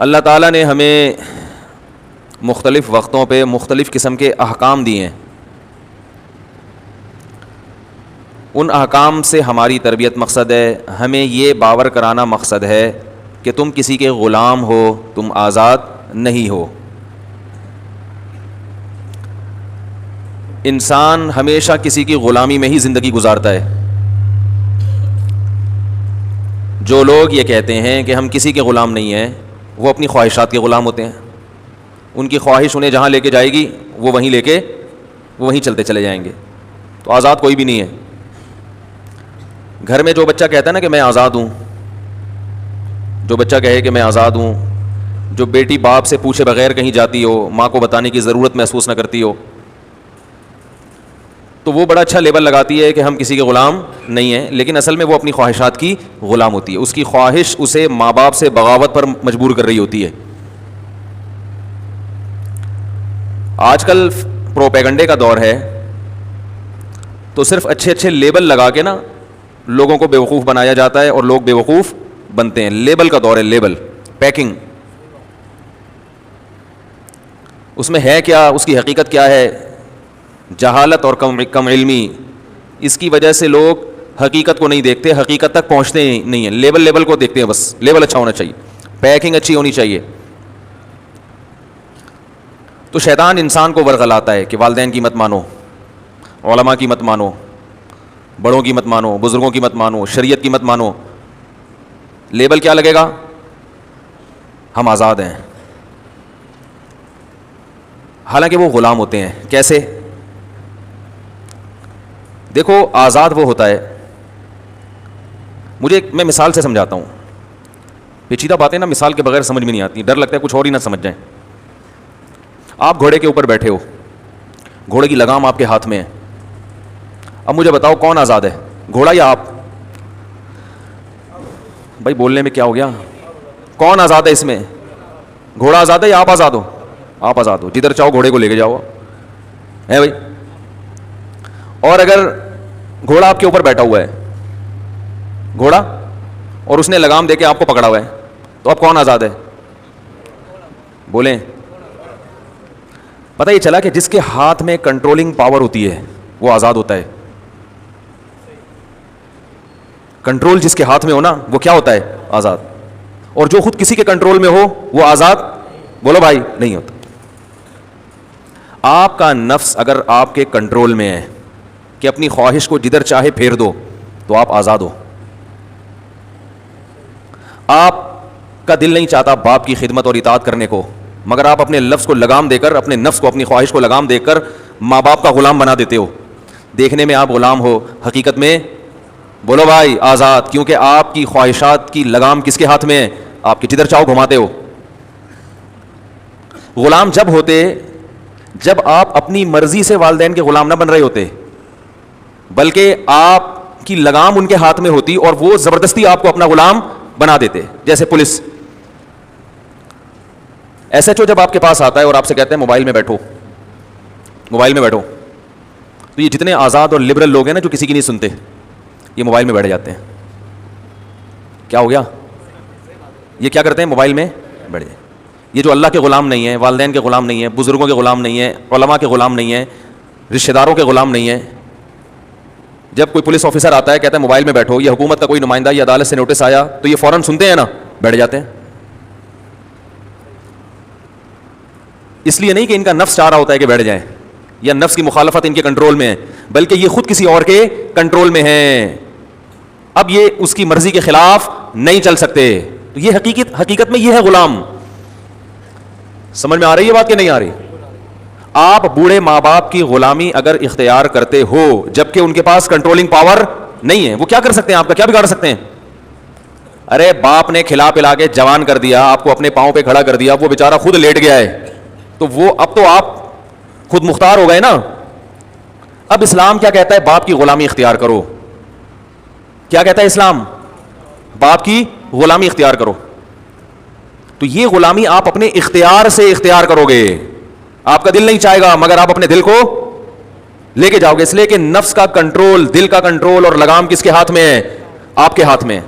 اللہ تعالیٰ نے ہمیں مختلف وقتوں پہ مختلف قسم کے احکام دیے ہیں. ان احکام سے ہماری تربیت مقصد ہے. ہمیں یہ باور کرانا مقصد ہے کہ تم کسی کے غلام ہو, تم آزاد نہیں ہو. انسان ہمیشہ کسی کی غلامی میں ہی زندگی گزارتا ہے. جو لوگ یہ کہتے ہیں کہ ہم کسی کے غلام نہیں ہیں, وہ اپنی خواہشات کے غلام ہوتے ہیں. ان کی خواہش انہیں جہاں لے کے جائے گی وہ وہیں چلتے چلے جائیں گے. تو آزاد کوئی بھی نہیں ہے. گھر میں جو بچہ کہتا ہے نا کہ میں آزاد ہوں, جو بچہ کہے کہ میں آزاد ہوں, جو بیٹی باپ سے پوچھے بغیر کہیں جاتی ہو, ماں کو بتانے کی ضرورت محسوس نہ کرتی ہو, تو وہ بڑا اچھا لیبل لگاتی ہے کہ ہم کسی کے غلام نہیں ہیں, لیکن اصل میں وہ اپنی خواہشات کی غلام ہوتی ہے. اس کی خواہش اسے ماں باپ سے بغاوت پر مجبور کر رہی ہوتی ہے. آج کل پروپیگنڈے کا دور ہے, تو صرف اچھے اچھے لیبل لگا کے نا لوگوں کو بیوقوف بنایا جاتا ہے اور لوگ بیوقوف بنتے ہیں. لیبل کا دور ہے, لیبل, پیکنگ. اس میں ہے کیا, اس کی حقیقت کیا ہے؟ جہالت اور کم علمی. اس کی وجہ سے لوگ حقیقت کو نہیں دیکھتے, حقیقت تک پہنچتے نہیں ہیں. لیبل کو دیکھتے ہیں بس. لیبل اچھا ہونا چاہیے, پیکنگ اچھی ہونی چاہیے. تو شیطان انسان کو ورغلاتا ہے کہ والدین کی مت مانو, علماء کی مت مانو, بڑوں کی مت مانو, بزرگوں کی مت مانو, شریعت کی مت مانو. لیبل کیا لگے گا؟ ہم آزاد ہیں. حالانکہ وہ غلام ہوتے ہیں. کیسے؟ دیکھو, آزاد وہ ہوتا ہے, میں مثال سے سمجھاتا ہوں. پیچیدہ باتیں نا مثال کے بغیر سمجھ میں نہیں آتی, ڈر لگتا ہے کچھ اور ہی نہ سمجھ جائیں. آپ گھوڑے کے اوپر بیٹھے ہو, گھوڑے کی لگام آپ کے ہاتھ میں ہے. اب مجھے بتاؤ کون آزاد ہے, گھوڑا یا آپ؟ بھائی بولنے میں کیا ہو گیا؟ کون آزاد ہے اس میں؟ گھوڑا آزاد ہے یا آپ آزاد ہو؟ آپ آزاد ہو, جدھر چاہو گھوڑے کو لے کے جاؤ, ہے بھائی. اور اگر گھوڑا آپ کے اوپر بیٹھا ہوا ہے, گھوڑا, اور اس نے لگام دے کے آپ کو پکڑا ہوا ہے, تو اب کون آزاد ہے؟ بولیں. پتہ یہ چلا کہ جس کے ہاتھ میں کنٹرولنگ پاور ہوتی ہے وہ آزاد ہوتا ہے. کنٹرول جس کے ہاتھ میں ہو نا وہ کیا ہوتا ہے؟ آزاد. اور جو خود کسی کے کنٹرول میں ہو وہ آزاد, بولو بھائی, نہیں ہوتا. آپ کا نفس اگر آپ کے کنٹرول میں ہے کہ اپنی خواہش کو جدھر چاہے پھیر دو, تو آپ آزاد ہو. آپ کا دل نہیں چاہتا باپ کی خدمت اور اطاعت کرنے کو, مگر آپ اپنے لفظ کو لگام دے کر, اپنے نفس کو, اپنی خواہش کو لگام دے کر ماں باپ کا غلام بنا دیتے ہو. دیکھنے میں آپ غلام ہو, حقیقت میں بولو بھائی آزاد, کیونکہ آپ کی خواہشات کی لگام کس کے ہاتھ میں ہے؟ آپ کے, جدھر چاہو گھماتے ہو. غلام جب ہوتے جب آپ اپنی مرضی سے والدین کے غلام نہ بن رہے ہوتے, بلکہ آپ کی لگام ان کے ہاتھ میں ہوتی اور وہ زبردستی آپ کو اپنا غلام بنا دیتے. جیسے پولیس, ایس ایچ او جب آپ کے پاس آتا ہے اور آپ سے کہتے ہیں موبائل میں بیٹھو, موبائل میں بیٹھو, تو یہ جتنے آزاد اور لبرل لوگ ہیں نا جو کسی کی نہیں سنتے, یہ موبائل میں بیٹھ جاتے ہیں. کیا ہو گیا؟ یہ کیا کرتے ہیں؟ موبائل میں بیٹھ جائیں. یہ جو اللہ کے غلام نہیں ہیں, والدین کے غلام نہیں ہیں, بزرگوں کے غلام نہیں ہیں, علماء کے غلام نہیں ہیں, رشتہ داروں کے غلام نہیں ہیں. جب کوئی پولیس آفیسر آتا ہے کہتا ہے موبائل میں بیٹھو, یہ حکومت کا کوئی نمائندہ یا عدالت سے نوٹس آیا, تو یہ فوراً سنتے ہیں نا, بیٹھ جاتے ہیں. اس لیے نہیں کہ ان کا نفس چاہ رہا ہوتا ہے کہ بیٹھ جائیں, یا نفس کی مخالفت ان کے کنٹرول میں ہے, بلکہ یہ خود کسی اور کے کنٹرول میں ہیں. اب یہ اس کی مرضی کے خلاف نہیں چل سکتے. تو یہ حقیقت میں یہ ہے غلام. سمجھ میں آ رہی ہے بات کہ نہیں آ رہی؟ آپ بوڑھے ماں باپ کی غلامی اگر اختیار کرتے ہو جبکہ ان کے پاس کنٹرولنگ پاور نہیں ہے, وہ کیا کر سکتے ہیں؟ آپ کا کیا بگاڑ سکتے ہیں؟ ارے باپ نے کھلا پلا کے جوان کر دیا, آپ کو اپنے پاؤں پہ کھڑا کر دیا, وہ بیچارہ خود لیٹ گیا ہے, تو وہ اب تو آپ خود مختار ہو گئے نا. اب اسلام کیا کہتا ہے؟ باپ کی غلامی اختیار کرو. کیا کہتا ہے اسلام؟ باپ کی غلامی اختیار کرو. تو یہ غلامی آپ اپنے اختیار سے اختیار کرو گے. آپ کا دل نہیں چاہے گا, مگر آپ اپنے دل کو لے کے جاؤ گے, اس لیے کہ نفس کا کنٹرول, دل کا کنٹرول اور لگام کس کے ہاتھ میں ہے؟ آپ کے ہاتھ میں.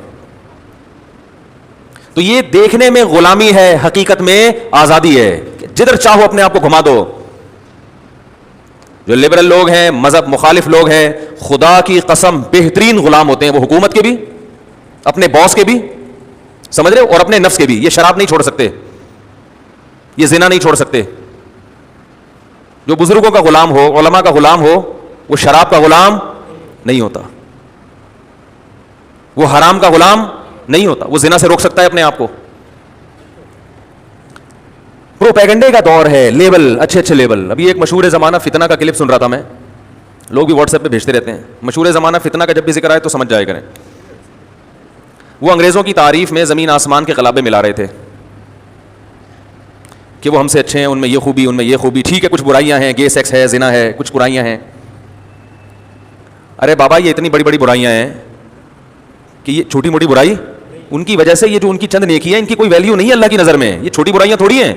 تو یہ دیکھنے میں غلامی ہے، حقیقت میں آزادی ہے. جدھر چاہو اپنے آپ کو گھما دو. جو لبرل لوگ ہیں، مذہب مخالف لوگ ہیں، خدا کی قسم بہترین غلام ہوتے ہیں وہ، حکومت کے بھی، اپنے باس کے بھی، سمجھ رہے ہو، اور اپنے نفس کے بھی. یہ شراب نہیں چھوڑ سکتے، یہ زنا نہیں چھوڑ سکتے. جو بزرگوں کا غلام ہو، علماء کا غلام ہو، وہ شراب کا غلام نہیں ہوتا، وہ حرام کا غلام نہیں ہوتا، وہ زنا سے روک سکتا ہے اپنے آپ کو. پروپیگنڈے کا دور ہے، لیبل، اچھے اچھے لیبل. ابھی ایک مشہور زمانہ فتنہ کا کلپ سن رہا تھا میں، لوگ بھی واٹس ایپ پہ بھیجتے رہتے ہیں. مشہور زمانہ فتنہ کا جب بھی ذکر آئے تو سمجھ جائے کریں. وہ انگریزوں کی تعریف میں زمین آسمان کے غلابے ملا رہے تھے کہ وہ ہم سے اچھے ہیں، ان میں یہ خوبی، ان میں یہ خوبی. ٹھیک ہے کچھ برائیاں ہیں، گے سیکس ہے، زنا ہے، کچھ برائیاں ہیں. ارے بابا یہ اتنی بڑی بڑی برائیاں ہیں کہ یہ چھوٹی موٹی برائی ان کی وجہ سے، یہ جو ان کی چند نیکی ہے ان کی کوئی ویلیو نہیں ہے اللہ کی نظر میں. یہ چھوٹی برائیاں تھوڑی ہیں.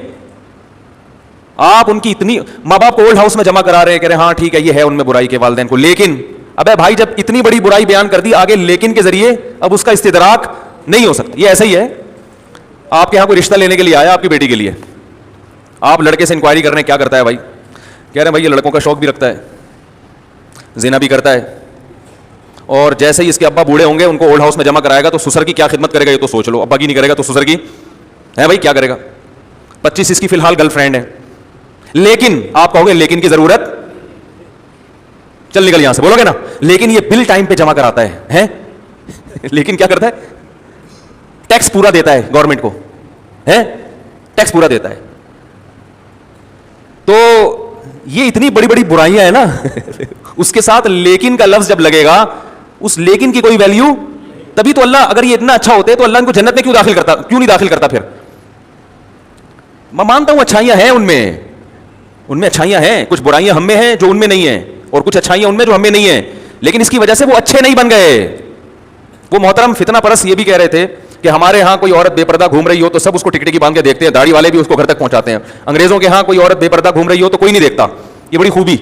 آپ ان کی اتنی، ماں باپ کو اولڈ ہاؤس میں جمع کرا رہے ہیں، کہہ رہے ہیں ہاں ٹھیک ہے یہ ہے ان میں برائی کے والدین کو، لیکن ابے بھائی جب اتنی بڑی برائی بیان کر دی، آگے لیکن کے ذریعے اب اس کا استدراک نہیں ہو سکتا. یہ ایسا ہی ہے، آپ کے یہاں کوئی رشتہ لینے کے لیے آیا آپ کی بیٹی کے لیے، آپ لڑکے سے انکوائری کر رہے ہیں کیا کرتا ہے بھائی، کہہ رہے ہیں بھائی یہ لڑکوں کا شوق بھی رکھتا ہے، زنا بھی کرتا ہے، اور جیسے ہی اس کے ابا بوڑھے ہوں گے ان کو اولڈ ہاؤس میں جمع کرائے گا تو سسر کی کیا خدمت کرے گا یہ تو سوچ لو. ابا کی نہیں کرے گا تو سسر کی ہے بھائی کیا کرے گا. 25 اس کی فی الحال گرل فرینڈ ہے. لیکن آپ کہو گے لیکن کی ضرورت، چل نکل یہاں سے، بولو گے نا. لیکن یہ بل ٹائم پہ جمع کراتا ہے لیکن کیا کرتا ہے، ٹیکس پورا دیتا ہے گورنمنٹ کو، ہے ٹیکس پورا دیتا ہے. تو یہ اتنی بڑی بڑی برائیاں ہیں نا اس کے ساتھ لیکن کا لفظ جب لگے گا، اس لیکن کی کوئی ویلیو. تبھی تو اللہ، اگر یہ اتنا اچھا ہوتے تو اللہ ان کو جنت میں کیوں نہیں داخل کرتا. پھر میں مانتا ہوں اچھائیاں ہیں ان میں اچھائیاں ہیں، کچھ برائیاں ہم میں ہیں جو ان میں نہیں ہیں، اور کچھ اچھائیاں ان میں جو ہم میں نہیں ہیں، لیکن اس کی وجہ سے وہ اچھے نہیں بن گئے. وہ محترم فتنہ پرست یہ بھی کہہ رہے تھے کہ ہمارے ہاں کوئی عورت بے پردہ گھوم رہی ہو تو سب اس کو ٹکٹکی باندھ کے دیکھتے ہیں، داڑھی والے بھی اس کو گھر تک پہنچاتے ہیں. انگریزوں کے ہاں کوئی عورت بے پردہ گھوم رہی ہو تو کوئی نہیں دیکھتا. یہ بڑی خوبی،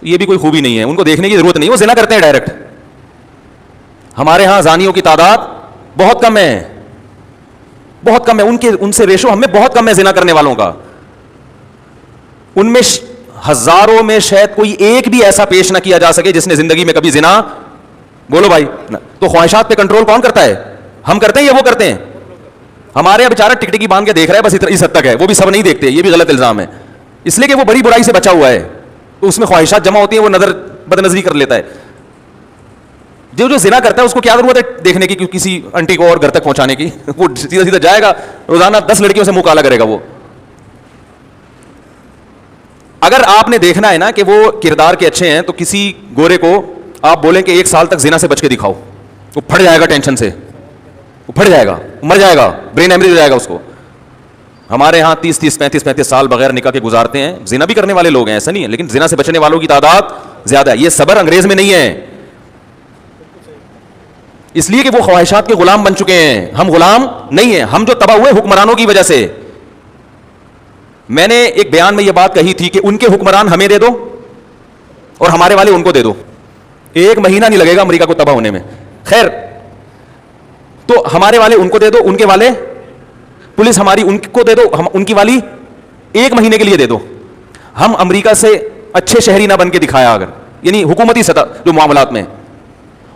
یہ بھی کوئی خوبی نہیں ہے، ان کو دیکھنے کی ضرورت نہیں، وہ زنا کرتے ہیں ڈائریکٹ. ہمارے ہاں زانیوں کی تعداد بہت کم ہے، بہت کم ہے. ان سے ریشو ہم میں بہت کم ہے زنا کرنے والوں کا. ان میں ہزاروں میں شاید کوئی ایک بھی ایسا پیش نہ کیا جا سکے جس نے زندگی میں کبھی زنا، بولو بھائی. تو خواہشات پہ کنٹرول کون کرتا ہے، ہم کرتے ہیں یا وہ کرتے ہیں؟ ہمارے یہاں بیچارہ ٹکٹکی باندھ کے دیکھ رہا ہے بس اس حد تک ہے، وہ بھی سب نہیں دیکھتے، یہ بھی غلط الزام ہے. اس لیے کہ وہ بڑی برائی سے بچا ہوا ہے تو اس میں خواہشات جمع ہوتی ہیں، وہ بد نظری کر لیتا ہے. جو زنا کرتا ہے اس کو کیا ضرورت ہے دیکھنے کی کسی انٹی کو اور گھر تک پہنچانے کی؟ وہ سیدھا سیدھا جائے گا روزانہ 10 لڑکیوں سے منہ کالا کرے گا. وہ اگر آپ نے دیکھنا ہے نا کہ وہ کردار کے اچھے ہیں تو کسی گورے کو آپ بولیں کہ 1 سال تک زنا سے بچ کے دکھاؤ، وہ پھٹ جائے گا ٹینشن سے، وہ پھٹ جائے گا، مر جائے گا، برین ہیمریج ہو جائے گا اس کو. ہمارے ہاں 30-35 سال بغیر نکاح کے گزارتے ہیں. زنا بھی کرنے والے لوگ ہیں، ایسا نہیں ہے، لیکن زنا سے بچنے والوں کی تعداد زیادہ ہے. یہ صبر انگریز میں نہیں ہے، اس لیے کہ وہ خواہشات کے غلام بن چکے ہیں. ہم غلام نہیں ہیں، ہم جو تباہ ہوئے حکمرانوں کی وجہ سے. میں نے ایک بیان میں یہ بات کہی تھی کہ ان کے حکمران ہمیں دے دو اور ہمارے والے ان کو دے دو، 1 مہینہ نہیں لگے گا امریکہ کو تباہ ہونے میں. خیر، تو ہمارے والے ان کو دے دو، ان کے والے پولیس ہماری ان کو دے دو، ان کی والی 1 مہینے کے لیے دے دو. ہم امریکہ سے اچھے شہری نہ بن کے دکھایا اگر، یعنی حکومتی سطح جو معاملات میں،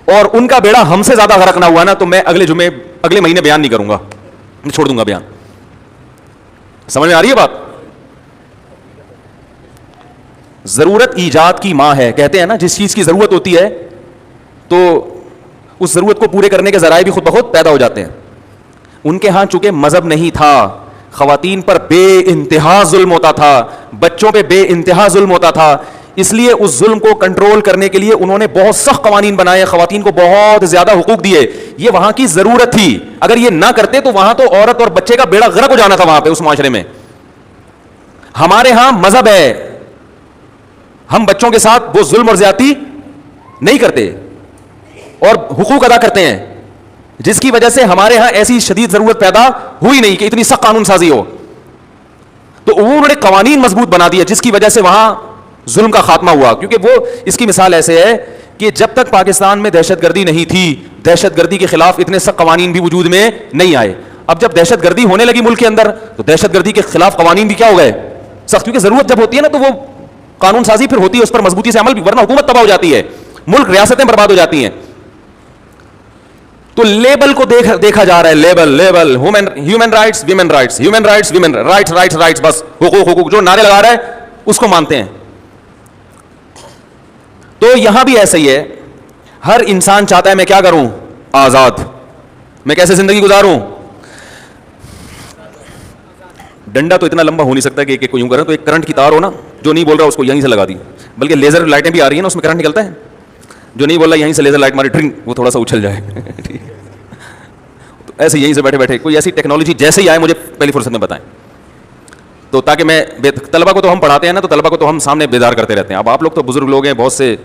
اور ان کا بیڑا ہم سے زیادہ غرق نہ ہوا نا، تو میں اگلے مہینے بیان نہیں کروں گا، میں چھوڑ دوں گا بیان. سمجھ میں آ رہی ہے بات؟ ضرورت ایجاد کی ماں ہے، کہتے ہیں نا جس چیز کی ضرورت ہوتی ہے تو اس ضرورت کو پورے کرنے کے ذرائع بھی خود بخود پیدا ہو جاتے ہیں. ان کے ہاں چونکہ مذہب نہیں تھا، خواتین پر بے انتہا ظلم ہوتا تھا، بچوں پہ بے انتہا ظلم ہوتا تھا. اس لیے اس ظلم کو کنٹرول کرنے کے لیے انہوں نے بہت سخت قوانین بنائے، خواتین کو بہت زیادہ حقوق دیے. یہ وہاں کی ضرورت تھی، اگر یہ نہ کرتے تو وہاں تو عورت اور بچے کا بیڑا غرق ہو جانا تھا وہاں پہ اس معاشرے میں. ہمارے ہاں مذہب ہے، ہم بچوں کے ساتھ وہ ظلم اور زیادتی نہیں کرتے اور حقوق ادا کرتے ہیں، جس کی وجہ سے ہمارے ہاں ایسی شدید ضرورت پیدا ہوئی نہیں کہ اتنی سخت قانون سازی ہو. تو انہوں نے قوانین مضبوط بنا دیے جس کی وجہ سے وہاں ظلم کا خاتمہ ہوا. کیونکہ وہ اس کی مثال ایسے ہے کہ جب تک پاکستان میں دہشت گردی نہیں تھی، دہشت گردی کے خلاف اتنے سخت قوانین بھی وجود میں نہیں آئے. اب جب دہشت گردی ہونے لگی ملک کے اندر تو دہشت گردی کے خلاف قوانین بھی کیا ہو گئے سخت, کیونکہ ضرورت جب ہوتی ہے نا تو وہ قانون سازی پھر ہوتی ہے, اس پر مضبوطی سے عمل بھی, ورنہ حکومت تباہ ہو جاتی ہے, ملک ریاستیں برباد ہو جاتی ہیں. تو لیبل کو دیکھا جا رہا ہے, label human rights women rights, human rights women rights, بس حقوق جو نعرے لگا رہا ہے اس کو مانتے ہیں. تو یہاں بھی ایسا ہی ہے, ہر انسان چاہتا ہے میں کیا کروں, آزاد, میں کیسے زندگی گزاروں. ڈنڈا تو اتنا لمبا ہو نہیں سکتا کہ کوئی یوں کرے, تو ایک کرنٹ کی تار ہو نا, جو نہیں بول رہا اس کو یہیں سے لگا دی, بلکہ لیزر لائٹیں بھی آ رہی ہیں نا اس میں کرنٹ نکلتا ہے, جو نہیں بول رہا یہیں سے لیزر لائٹ ماری ڈرنگ وہ تھوڑا سا اچھل جائے. تو ایسے یہیں سے بیٹھے بیٹھے کوئی ایسی ٹیکنالوجی جیسے ہی آئے مجھے پہلی فرصت میں بتائیں, تو تاکہ میں طلبہ کو تو ہم پڑھاتے ہیں نا, تو طلبہ کو تو ہم سامنے بیدار کرتے رہتے ہیں. اب آپ لوگ تو بزرگ لوگ ہیں, بہت سے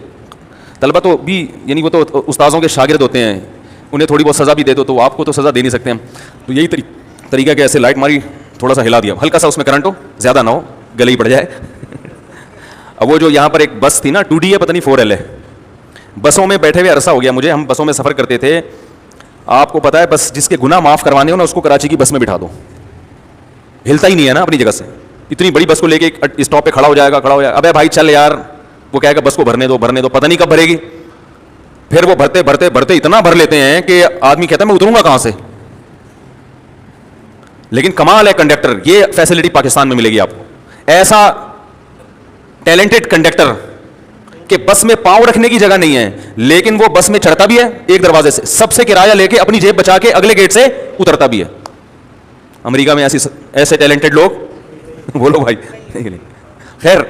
طلبہ تو بھی یعنی وہ تو استاذوں کے شاگرد ہوتے ہیں, انہیں تھوڑی بہت سزا بھی دے دو تو آپ کو تو سزا دے نہیں سکتے ہم. تو یہی طریقہ کہ ایسے لائٹ ماری, تھوڑا سا ہلا دیا, ہلکا سا اس میں کرنٹ ہو, زیادہ نہ ہو, گلے ہی پڑ جائے. اب وہ جو یہاں پر ایک بس تھی نا 2D ہے پتہ نہیں 4L ہے, بسوں میں بیٹھے ہوئے عرصہ ہو گیا مجھے, ہم بسوں میں سفر کرتے تھے. آپ کو پتا ہے بس جس کے گناہ معاف کروانے ہو نا اس کو کراچی کی بس میں بٹھا دو, ہلتا ہی نہیں ہے نا اپنی جگہ سے. اتنی بڑی بس کو لے کے اسٹاپ پہ کھڑا ہو جائے گا, ابے بھائی چل یار, وہ کہے گا بس کو بھرنے دو, پتہ نہیں کب بھرے گی. پھر وہ بھرتے اتنا بھر لیتے ہیں کہ آدمی کہتا ہے میں اتروں گا کہاں سے. لیکن کمال ہے کنڈکٹر, یہ فیسلٹی پاکستان میں ملے گی آپ کو, ایسا ٹیلنٹڈ کنڈکٹر کہ بس میں پاؤں رکھنے کی جگہ نہیں ہے, لیکن وہ بس میں چڑھتا بھی ہے ایک دروازے سے, سب سے کرایہ لے کے اپنی جیب بچا کے اگلے گیٹ سے اترتا بھی ہے. امریکہ میں ایسے ٹیلنٹڈ لوگ بولو بھائی. خیر,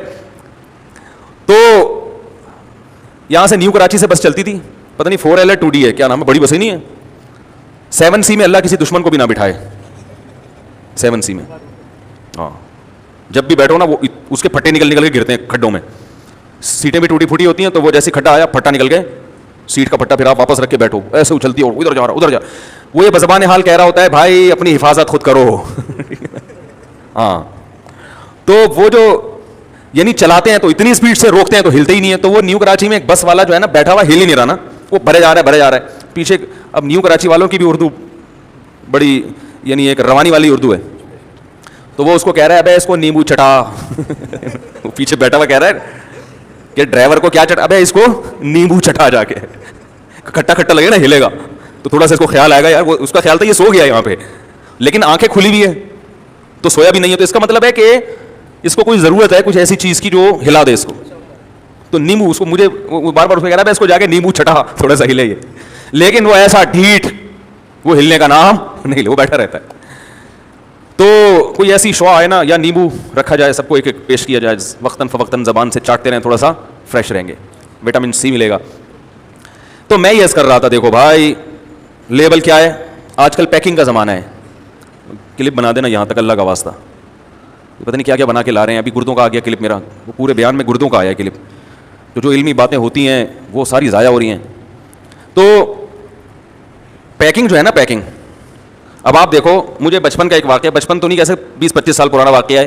تو یہاں سے نیو کراچی سے بس چلتی تھی, پتہ نہیں 4L ہے 2D ہے, کیا نام ہے, بڑی بس ہی نہیں ہے. 7C میں اللہ کسی دشمن کو بھی نہ بٹھائے, 7C میں ہاں, جب بھی بیٹھو نا وہ اس کے پھٹے نکل کے گرتے ہیں کھڈوں میں. سیٹیں بھی ٹوٹی پھوٹی ہوتی ہیں, تو وہ جیسے کھڈا آیا پھٹا نکل گئے, سیٹ کا پھٹا پھر آپ واپس رکھ کے بیٹھو, ایسے اچھلتی ہے, ادھر جا. وہ یہ بزبان حال کہہ رہا ہوتا ہے بھائی اپنی حفاظت خود کرو. ہاں, تو وہ جو یعنی چلاتے ہیں تو اتنی اسپیڈ سے روکتے ہیں تو ہلتے ہی نہیں ہے. تو وہ نیو کراچی میں ایک بس والا جو ہے نا بیٹھا ہوا ہل ہی نہیں رہا نا, وہ بھرے جا رہا ہے پیچھے. اب نیو کراچی والوں کی بھی اردو بڑی یعنی ایک روانی والی اردو ہے, تو وہ اس کو کہہ رہا ہے ابے اس کو نیمبو چٹا. وہ پیچھے بیٹھا ہوا کہہ رہا ہے کہ ڈرائیور کو کیا چٹا, ابے اس کو نیمبو چٹا جا کے, کھٹا کھٹا لگے نا ہلے گا تو تھوڑا سا اس کو خیال آئے گا یار, وہ اس کا خیال تھا یہ سو گیا یہاں پہ, لیکن آنکھیں کھلی ہوئی ہے تو سویا بھی نہیں ہے. تو اس کا مطلب ہے کہ اس کو کوئی ضرورت ہے کچھ ایسی چیز کی جو ہلا دے اس کو. تو نیمبو اس کو مجھے بار بار اس میں کہہ رہا ہے اس کو جا کے نیمبو چٹا, تھوڑا سا ہلے یہ, لیکن وہ ایسا ڈھیٹ, وہ ہلنے کا نام نہیں لے, وہ بیٹھا رہتا ہے. تو کوئی ایسی شعا ہے نا, یا نیمبو رکھا جائے, سب کو ایک ایک پیش کیا جائے, وقتاً فوقتاً زبان سے چاٹتے رہیں, تھوڑا سا فریش رہیں گے, وٹامن C ملے گا. تو میں یہ کر رہا تھا, دیکھو بھائی لیبل کیا ہے, آج کل پیکنگ کا زمانہ ہے. کلپ بنا دینا یہاں تک اللہ کا واسطہ, پتہ نہیں کیا کیا بنا کے لا رہے ہیں. ابھی گردوں کا آ گیا کلپ میرا, وہ پورے بیان میں گردوں کا آیا کلپ. جو علمی باتیں ہوتی ہیں وہ ساری ضائع ہو رہی ہیں. تو پیکنگ جو ہے نا, پیکنگ, اب آپ دیکھو مجھے بچپن کا ایک واقعہ, بچپن تو نہیں کیسے 20-25 سال پرانا واقعہ ہے.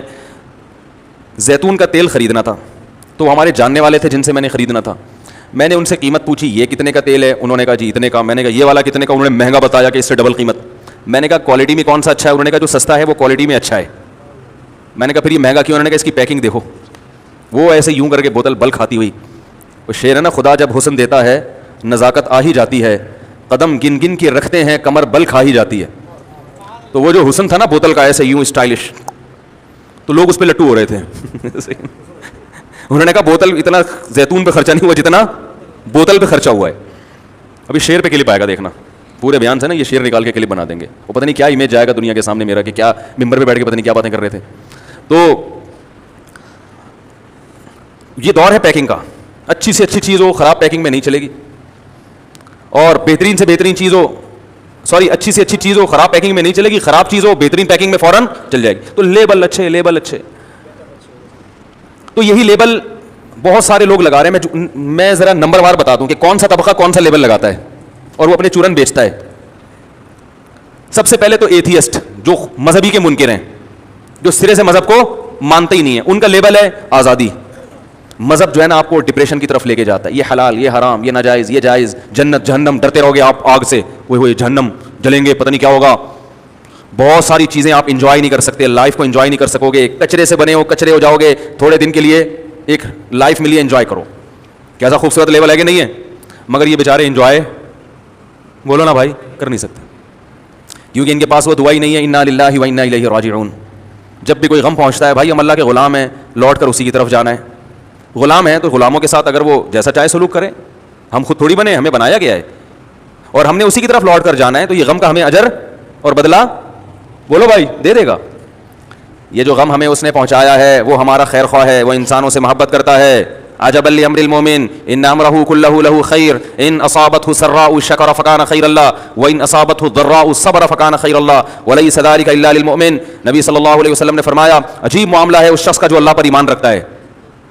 زیتون کا تیل خریدنا تھا, تو ہمارے جاننے والے تھے جن سے میں نے خریدنا تھا. میں نے ان سے قیمت پوچھی, یہ کتنے کا تیل ہے, انہوں نے کہا جی اتنے کا. میں نے کہا یہ والا کتنے کا, انہوں نے مہنگا بتایا کہ اس سے ڈبل قیمت. میں نے کہا کوالٹی میں کون سا اچھا ہے, انہوں نے کہا جو سستا ہے وہ کوالٹی میں اچھا ہے. میں نے کہا پھر یہ مہنگا کیوں, انہوں نے کہا اس کی پیکنگ دیکھو. وہ ایسے یوں کر کے بوتل بل کھاتی ہوئی. وہ شعر ہے نا, خدا جب حسن دیتا ہے نزاکت آ ہی جاتی ہے, قدم گن گن کے رکھتے ہیں کمر بل کھا ہی جاتی ہے. تو وہ جو حسن تھا نا بوتل کا, ایسے یوں اسٹائلش, تو لوگ اس پہ لٹو ہو رہے تھے. انہوں نے کہا بوتل اتنا زیتون پہ خرچہ نہیں ہوا جتنا بوتل پہ خرچہ ہوا ہے. ابھی شعر پہ کلپ آئے گا, دیکھنا پورے بیان سے نا یہ شعر نکال کے کلپ بنا دیں گے. وہ پتہ نہیں کیا امیج جائے گا دنیا کے سامنے میرا, کہ کیا ممبر پہ بیٹھ کے پتہ نہیں کیا باتیں کر رہے تھے. تو یہ دور ہے پیکنگ کا, اچھی سے اچھی چیز ہو خراب پیکنگ میں نہیں چلے گی, اور بہترین سے بہترین چیز ہو, اچھی سے اچھی چیز ہو خراب پیکنگ میں نہیں چلے گی, خراب چیز ہو بہترین پیکنگ میں فوراً چل جائے گی. تو لیبل اچھے, لیبل اچھے. تو یہی لیبل بہت سارے لوگ لگا رہے ہیں. میں ذرا نمبر وار بتا دوں کہ کون سا طبقہ کون سا لیبل لگاتا ہے اور وہ اپنے چورن بیچتا ہے. سب سے پہلے تو ایتھیسٹ, جو مذہبی کے منکر ہیں, جو سرے سے مذہب کو مانتے ہی نہیں ہیں, ان کا لیبل ہے آزادی. مذہب جو ہے نا آپ کو ڈپریشن کی طرف لے کے جاتا ہے, یہ حلال, یہ حرام, یہ ناجائز, یہ جائز, جنت جہنم, ڈرتے رہو گے آپ آگ سے, وہ جہنم جلیں گے, پتہ نہیں کیا ہوگا. بہت ساری چیزیں آپ انجوائے نہیں کر سکتے, لائف کو انجوائے نہیں کر سکو گے, کچرے سے بنے ہو کچرے ہو جاؤ گے, تھوڑے دن کے لیے ایک لائف ملی ہے, انجوائے کرو. کیسا خوبصورت لیول ہے کہ نہیں ہے, مگر یہ بیچارے انجوائے بولو نا بھائی کر نہیں سکتے, کیونکہ ان کے پاس وہ دعا ہی نہیں ہے انا للہ و انا الیہ راجعون. جب بھی کوئی غم پہنچتا ہے, بھائی ہم اللہ کے غلام ہیں, لوٹ کر اسی کی طرف جانا ہے. غلام ہیں تو غلاموں کے ساتھ اگر وہ جیسا چاہے سلوک کریں, ہم خود تھوڑی بنے, ہمیں بنایا گیا ہے اور ہم نے اسی کی طرف لوٹ کر جانا ہے, تو یہ غم کا ہمیں اجر اور بدلہ بولو بھائی دے دے گا. یہ جو غم ہمیں اس نے پہنچایا ہے وہ ہمارا خیر خواہ ہے, وہ انسانوں سے محبت کرتا ہے. عجبا لامر المؤمن ان امره كله له خير ان اصابته سراء شكر فكان خير الله وان اصابته ضراء صبر فكان خير الله وليس ذلك الا للمؤمن. نبی صلی اللہ علیہ وسلم نے فرمایا عجیب معاملہ ہے اس شخص کا جو اللہ پر ایمان رکھتا ہے.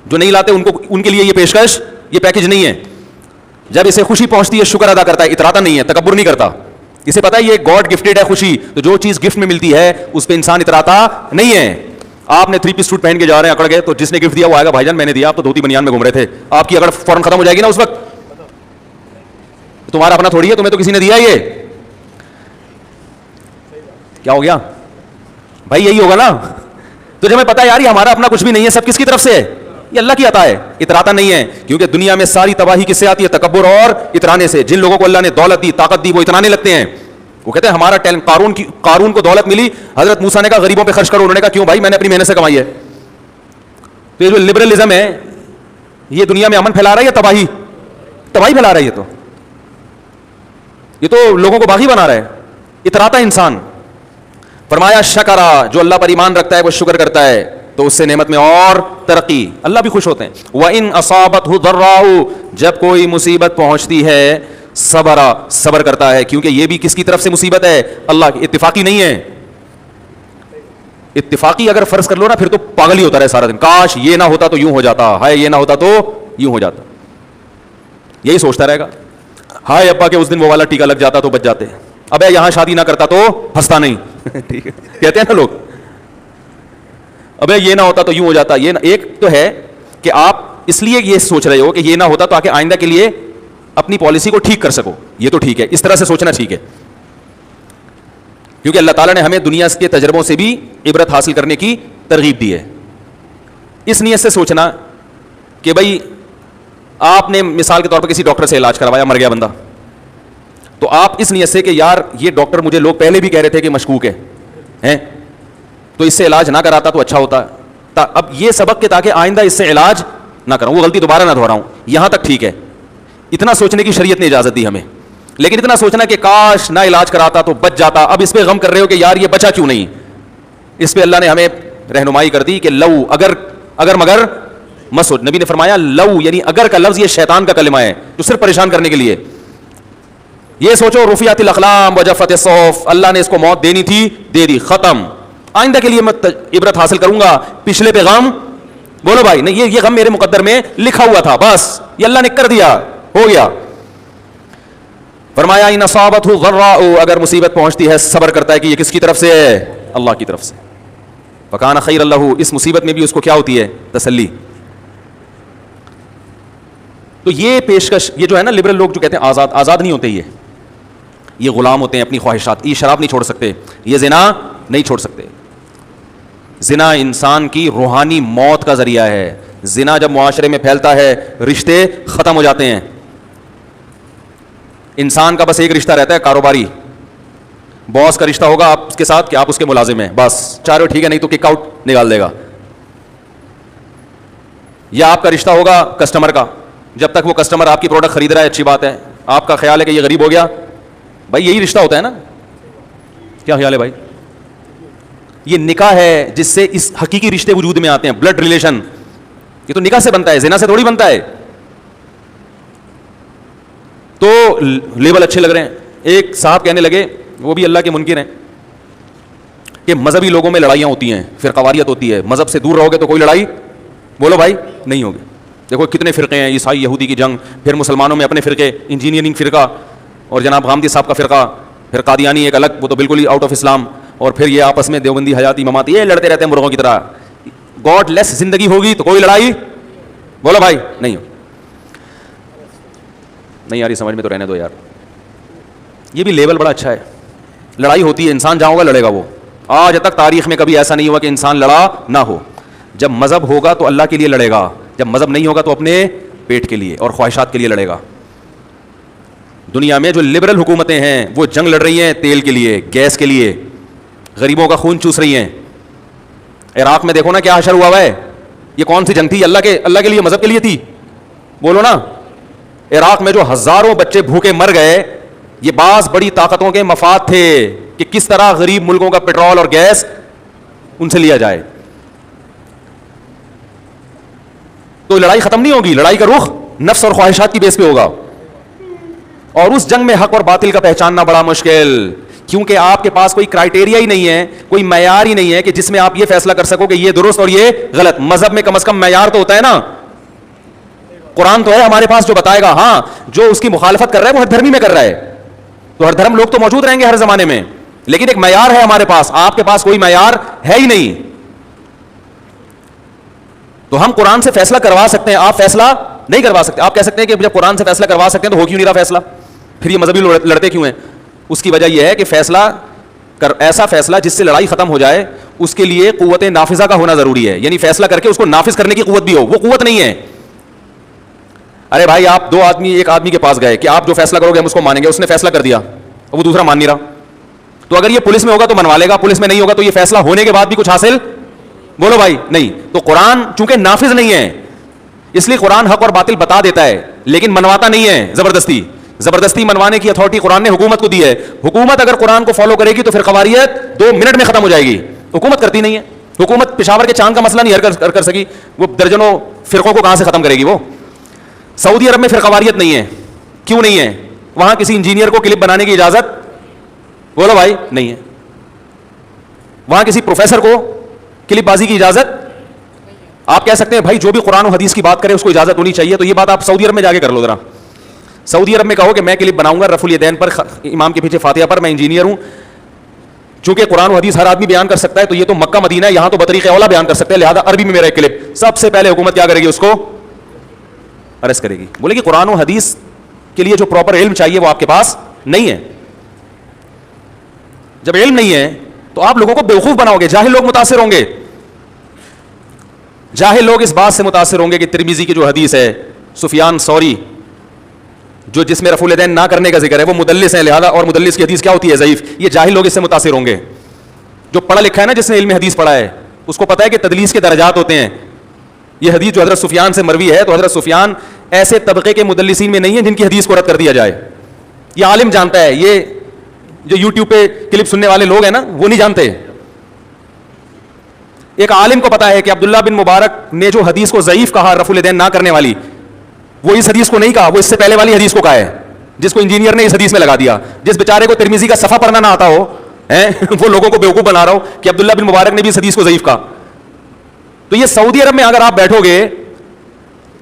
جو نہیں لاتے ان کے لیے یہ پیشکش, یہ پیکج نہیں ہے. جب اسے خوشی پہنچتی ہے شکر ادا کرتا ہے, اتراتا نہیں ہے, تکبر نہیں کرتا. اسے پتا ہے یہ گاڈ گفٹڈ ہے خوشی, تو جو چیز گفٹ میں ملتی ہے اس پہ انسان اتراتا نہیں ہے. آپ نے 3 پیس سوٹ پہن کے جا رہے ہیں, اکڑ گئے, تو جس نے گفٹ دیا وہ آئے گا, بھائی جان میں نے دیا, آپ تو دھوتی بنیان میں گھوم رہے تھے, آپ کی اگر فوراً ختم ہو جائے گی نا اس وقت, تمہارا اپنا تھوڑی ہے, تمہیں تو کسی نے دیا. یہ کیا ہو گیا بھائی, یہی ہوگا نا. تو جب ہمیں پتا ہے یار یہ ہمارا اپنا کچھ بھی نہیں ہے, سب کس کی طرف سے ہے, یہ اللہ کی عطا ہے, اتراتا نہیں ہے. کیونکہ دنیا میں ساری تباہی کس سے آتی ہے, تکبر اور اترانے سے. جن لوگوں کو اللہ نے دولت دی, طاقت دی, وہ اترانے لگتے ہیں. وہ کہتے ہیں ہمارا ٹیلنٹ, قارون کو دولت ملی, حضرت موسیٰ نے کہا غریبوں پہ خرچ کرو, انہوں نے کہا کیوں بھائی میں نے اپنی محنت سے کمائی ہے. تو یہ جو لبرلزم ہے یہ دنیا میں امن پھیلا رہا ہے یا تباہی پھیلا رہا ہے. یہ تو لوگوں کو باغی بنا رہا ہے, اتراتا انسان. فرمایا شکرا, جو اللہ پر ایمان رکھتا ہے وہ شکر کرتا ہے تو اس سے نعمت میں اور ترقی, اللہ بھی خوش ہوتے ہیں. وَإِنْ أَصَابَتْهُ ضَرَّاءُ, جب کوئی مصیبت پہنچتی ہے صبر کرتا ہے, کیونکہ یہ بھی کس کی طرف سے مصیبت ہے, اللہ کی, اتفاقی نہیں ہے. اتفاقی اگر فرض کر لو نا پھر تو پاگل ہی ہوتا رہے سارا دن, کاش یہ نہ ہوتا تو یوں ہو جاتا, ہائے یہ نہ ہوتا تو یوں ہو جاتا, یہی سوچتا رہے گا. ہائے ابا کہ اس دن وہ والا ٹیکا لگ جاتا تو بچ جاتے, ابے یہاں شادی نہ کرتا تو ہنستا نہیں. ٹھیک ہے کہتے ہیں نا لوگ, ابے یہ نہ ہوتا تو یوں ہو جاتا. یہ ایک تو ہے کہ آپ اس لیے یہ سوچ رہے ہو کہ یہ نہ ہوتا تو آکے آئندہ کے لیے اپنی پالیسی کو ٹھیک کر سکو, یہ تو ٹھیک ہے, اس طرح سے سوچنا ٹھیک ہے. کیونکہ اللہ تعالیٰ نے ہمیں دنیا کے تجربوں سے بھی عبرت حاصل کرنے کی ترغیب دی ہے. اس نیت سے سوچنا کہ بھائی آپ نے مثال کے طور پر کسی ڈاکٹر سے علاج کروایا, مر گیا بندہ, تو آپ اس نیت سے کہ یار یہ ڈاکٹر مجھے لوگ پہلے بھی کہہ رہے تھے کہ مشکوک ہے, تو اس سے علاج نہ کراتا تو اچھا ہوتا. اب یہ سبق کہ تاکہ آئندہ اس سے علاج نہ کروں, وہ غلطی دوبارہ نہ دہراؤں, یہاں تک ٹھیک ہے. اتنا سوچنے کی شریعت نے اجازت دی ہمیں. لیکن اتنا سوچنا کہ کاش نہ علاج کراتا تو بچ جاتا, اب اس پہ غم کر رہے ہو کہ یار یہ بچا کیوں نہیں, اس پہ اللہ نے ہمیں رہنمائی کر دی کہ لو اگر مگر مسعود. نبی نے فرمایا لو یعنی اگر کا لفظ یہ شیطان کا کلمہ ہے جو صرف پریشان کرنے کے لیے. یہ سوچو رفعت الاقلام وجفت الصحف, اللہ نے اس کو موت دینی تھی, دے دی, ختم. آئندہ کے لیے میں عبرت حاصل کروں گا, پچھلے پہ غم بولو بھائی نہیں, یہ غم میرے مقدر میں لکھا ہوا تھا, بس یہ اللہ نے کر دیا, ہو گیا. فرمایا ان اصابتہ ضراء, اگر مصیبت پہنچتی ہے صبر کرتا ہے کہ یہ کس کی طرف سے ہے, اللہ کی طرف سے. فکان خیر اللہ, اس مصیبت میں بھی اس کو کیا ہوتی ہے, تسلی. تو یہ پیشکش, یہ جو ہے نا لبرل لوگ جو کہتے ہیں آزاد نہیں ہوتے, یہ غلام ہوتے ہیں اپنی خواہشات. یہ شراب نہیں چھوڑ سکتے, یہ زنا نہیں چھوڑ سکتے. زنا انسان کی روحانی موت کا ذریعہ ہے. زنا جب معاشرے میں پھیلتا ہے رشتے ختم ہو جاتے ہیں. انسان کا بس ایک رشتہ رہتا ہے کاروباری, باس کا رشتہ ہوگا آپ کے ساتھ کہ آپ اس کے ملازم ہیں, بس چاروں ٹھیک ہے, نہیں تو کک آؤٹ نکال دے گا. یا آپ کا رشتہ ہوگا کسٹمر کا, جب تک وہ کسٹمر آپ کی پروڈکٹ خرید رہا ہے اچھی بات ہے, آپ کا خیال ہے کہ یہ غریب ہو گیا, بھائی یہی رشتہ ہوتا ہے نا, کیا خیال ہے بھائی؟ یہ نکاح ہے جس سے اس حقیقی رشتے وجود میں آتے ہیں, بلڈ ریلیشن. یہ تو نکاح سے بنتا ہے, زنا سے تھوڑی بنتا ہے. تو لیبل اچھے لگ رہے ہیں. ایک صاحب کہنے لگے, وہ بھی اللہ کے منکر ہیں, کہ مذہبی لوگوں میں لڑائیاں ہوتی ہیں, فرقواریت ہوتی ہے, مذہب سے دور رہو گے تو کوئی لڑائی بولو بھائی نہیں ہوگی. دیکھو کتنے فرقے ہیں, عیسائی یہودی کی جنگ, پھر مسلمانوں میں اپنے فرقے, انجینئرنگ فرقہ, اور جناب غامدی صاحب کا فرقہ, پھر قادیانی ایک الگ, وہ تو بالکل ہی آؤٹ آف اسلام, اور پھر یہ آپس میں دیوبندی حیاتی مماتی, یہ لڑتے رہتے ہیں مرغوں کی طرح. گاڈ لیس زندگی ہوگی تو کوئی لڑائی بولو بھائی نہیں ہو. نہیں یار یہ سمجھ میں تو رہنے دو یار. یہ بھی لیول بڑا اچھا ہے. لڑائی ہوتی ہے, انسان جہاں ہوگا لڑے گا. وہ آج تک تاریخ میں کبھی ایسا نہیں ہوا کہ انسان لڑا نہ ہو. جب مذہب ہوگا تو اللہ کے لیے لڑے گا, جب مذہب نہیں ہوگا تو اپنے پیٹ کے لیے اور خواہشات کے لیے لڑے گا. دنیا میں جو لبرل حکومتیں ہیں وہ جنگ لڑ رہی ہیں تیل کے لیے, گیس کے لیے, غریبوں کا خون چوس رہی ہیں. عراق میں دیکھو نا کیا حشر ہوا ہے. یہ کون سی جنگ تھی؟ اللہ کے لیے, مذہب کے لیے تھی؟ بولو نا. عراق میں جو ہزاروں بچے بھوکے مر گئے, یہ بعض بڑی طاقتوں کے مفاد تھے کہ کس طرح غریب ملکوں کا پیٹرول اور گیس ان سے لیا جائے. تو لڑائی ختم نہیں ہوگی, لڑائی کا رخ نفس اور خواہشات کی بیس پہ ہوگا. اور اس جنگ میں حق اور باطل کا پہچاننا بڑا مشکل, کیونکہ آپ کے پاس کوئی کرائٹیریا ہی نہیں ہے, کوئی معیار ہی نہیں ہے کہ جس میں آپ یہ فیصلہ کر سکو کہ یہ درست اور یہ غلط. مذہب میں کم از کم معیار تو ہوتا ہے نا. قرآن تو ہے ہمارے پاس جو بتائے گا. ہاں جو اس کی مخالفت کر رہا ہے وہ ہر دھرمی میں کر رہا ہے, تو ہر دھرم لوگ تو موجود رہیں گے ہر زمانے میں, لیکن ایک معیار ہے ہمارے پاس. آپ کے پاس کوئی معیار ہے ہی نہیں. تو ہم قرآن سے فیصلہ کروا سکتے ہیں, آپ فیصلہ نہیں کروا سکتے. آپ کہہ سکتے ہیں کہ جب قرآن سے فیصلہ کروا سکتے ہیں تو ہو کیوں نہیں رہا فیصلہ, پھر یہ مذہبی لڑتے کیوں ہیں؟ اس کی وجہ یہ ہے کہ ایسا فیصلہ جس سے لڑائی ختم ہو جائے, اس کے لیے قوت نافذہ کا ہونا ضروری ہے. یعنی فیصلہ کر کے اس کو نافذ کرنے کی قوت بھی ہو. وہ قوت نہیں ہے. ارے بھائی آپ ایک آدمی کے پاس گئے کہ آپ جو فیصلہ کرو گے ہم اس کو مانیں گے, اس نے فیصلہ کر دیا اور وہ دوسرا مان نہیں رہا, تو اگر یہ پولیس میں ہوگا تو منوا لے گا, پولیس میں نہیں ہوگا تو یہ فیصلہ ہونے کے بعد بھی کچھ حاصل, بولو بھائی نہیں. تو قرآن چونکہ نافذ نہیں ہے اس لیے قرآن حق اور باطل بتا دیتا ہے لیکن منواتا نہیں ہے. زبردستی منوانے کی اتھارٹی قرآن نے حکومت کو دی ہے. حکومت اگر قرآن کو فالو کرے گی تو پھر قواریت 2 منٹ میں ختم ہو جائے گی. حکومت کرتی نہیں ہے. حکومت پشاور کے چاند کا مسئلہ نہیں حل کر سکی, وہ درجنوں فرقوں کو کہاں سے ختم کرے گی. وہ سعودی عرب میں فرقواریت نہیں ہے. کیوں نہیں ہے؟ وہاں کسی انجینئر کو کلپ بنانے کی اجازت, بولو بھائی, نہیں ہے. وہاں کسی پروفیسر کو کلپ بازی کی اجازت, آپ کہہ سکتے ہیں بھائی جو بھی قرآن و حدیث کی بات کرے اس کو اجازت ہونی چاہیے, تو یہ بات آپ سعودی عرب میں جا کے کر لو ذرا. سعودی عرب میں کہو کہ میں کلپ بناؤں گا رفع الیدین پر, امام کے پیچھے فاتحہ پر, میں انجینئر ہوں, چونکہ قرآن و حدیث ہر آدمی بیان کر سکتا ہے تو یہ تو مکہ مدینہ ہے, یہاں تو بطریق اولا بیان کر سکتے ہیں, لہذا عربی میں میرا ایک کلپ. سب سے پہلے حکومت کیا کرے گی؟ اس کو ارسٹ کرے گی. بولے کہ قرآن و حدیث کے لیے جو پراپر علم چاہیے وہ آپ کے پاس نہیں ہے. جب علم نہیں ہے تو آپ لوگوں کو بیوقوف بناؤ گے. جاہل لوگ متاثر ہوں گے. جاہل لوگ اس بات سے متاثر ہوں گے کہ ترمذی کی جو حدیث ہے, سفیان ثوری جو جس میں رفع الیدین نہ کرنے کا ذکر ہے وہ مدلس ہیں, لہذا اور مدلس کی حدیث کیا ہوتی ہے؟ ضعیف. یہ جاہل لوگ اس سے متاثر ہوں گے. جو پڑھا لکھا ہے نا, جس نے علم حدیث پڑھا ہے, اس کو پتا ہے کہ تدلیس کے درجات ہوتے ہیں. یہ حدیث جو حضرت سفیان سے مروی ہے تو حضرت سفیان ایسے طبقے کے مدلسین میں نہیں ہیں جن کی حدیث کو رد کر دیا جائے. یہ عالم جانتا ہے. یہ جو یوٹیوب پہ کلپ سننے والے لوگ ہیں نا وہ نہیں جانتے. ایک عالم کو پتا ہے کہ عبداللہ بن مبارک نے جو حدیث کو ضعیف کہا رفع الیدین نہ کرنے والی, وہ اس حدیث کو نہیں کہا, وہ اس سے پہلے والی حدیث کو کہا ہے جس کو انجینئر نے اس حدیث میں لگا دیا. جس بیچارے کو ترمذی کا صفحہ پڑھنا نہ آتا ہو وہ لوگوں کو بیوقوف بنا رہا ہو کہ عبداللہ بن مبارک نے بھی اس حدیث کو ضعیف کہا. تو یہ سعودی عرب میں اگر آپ بیٹھو گے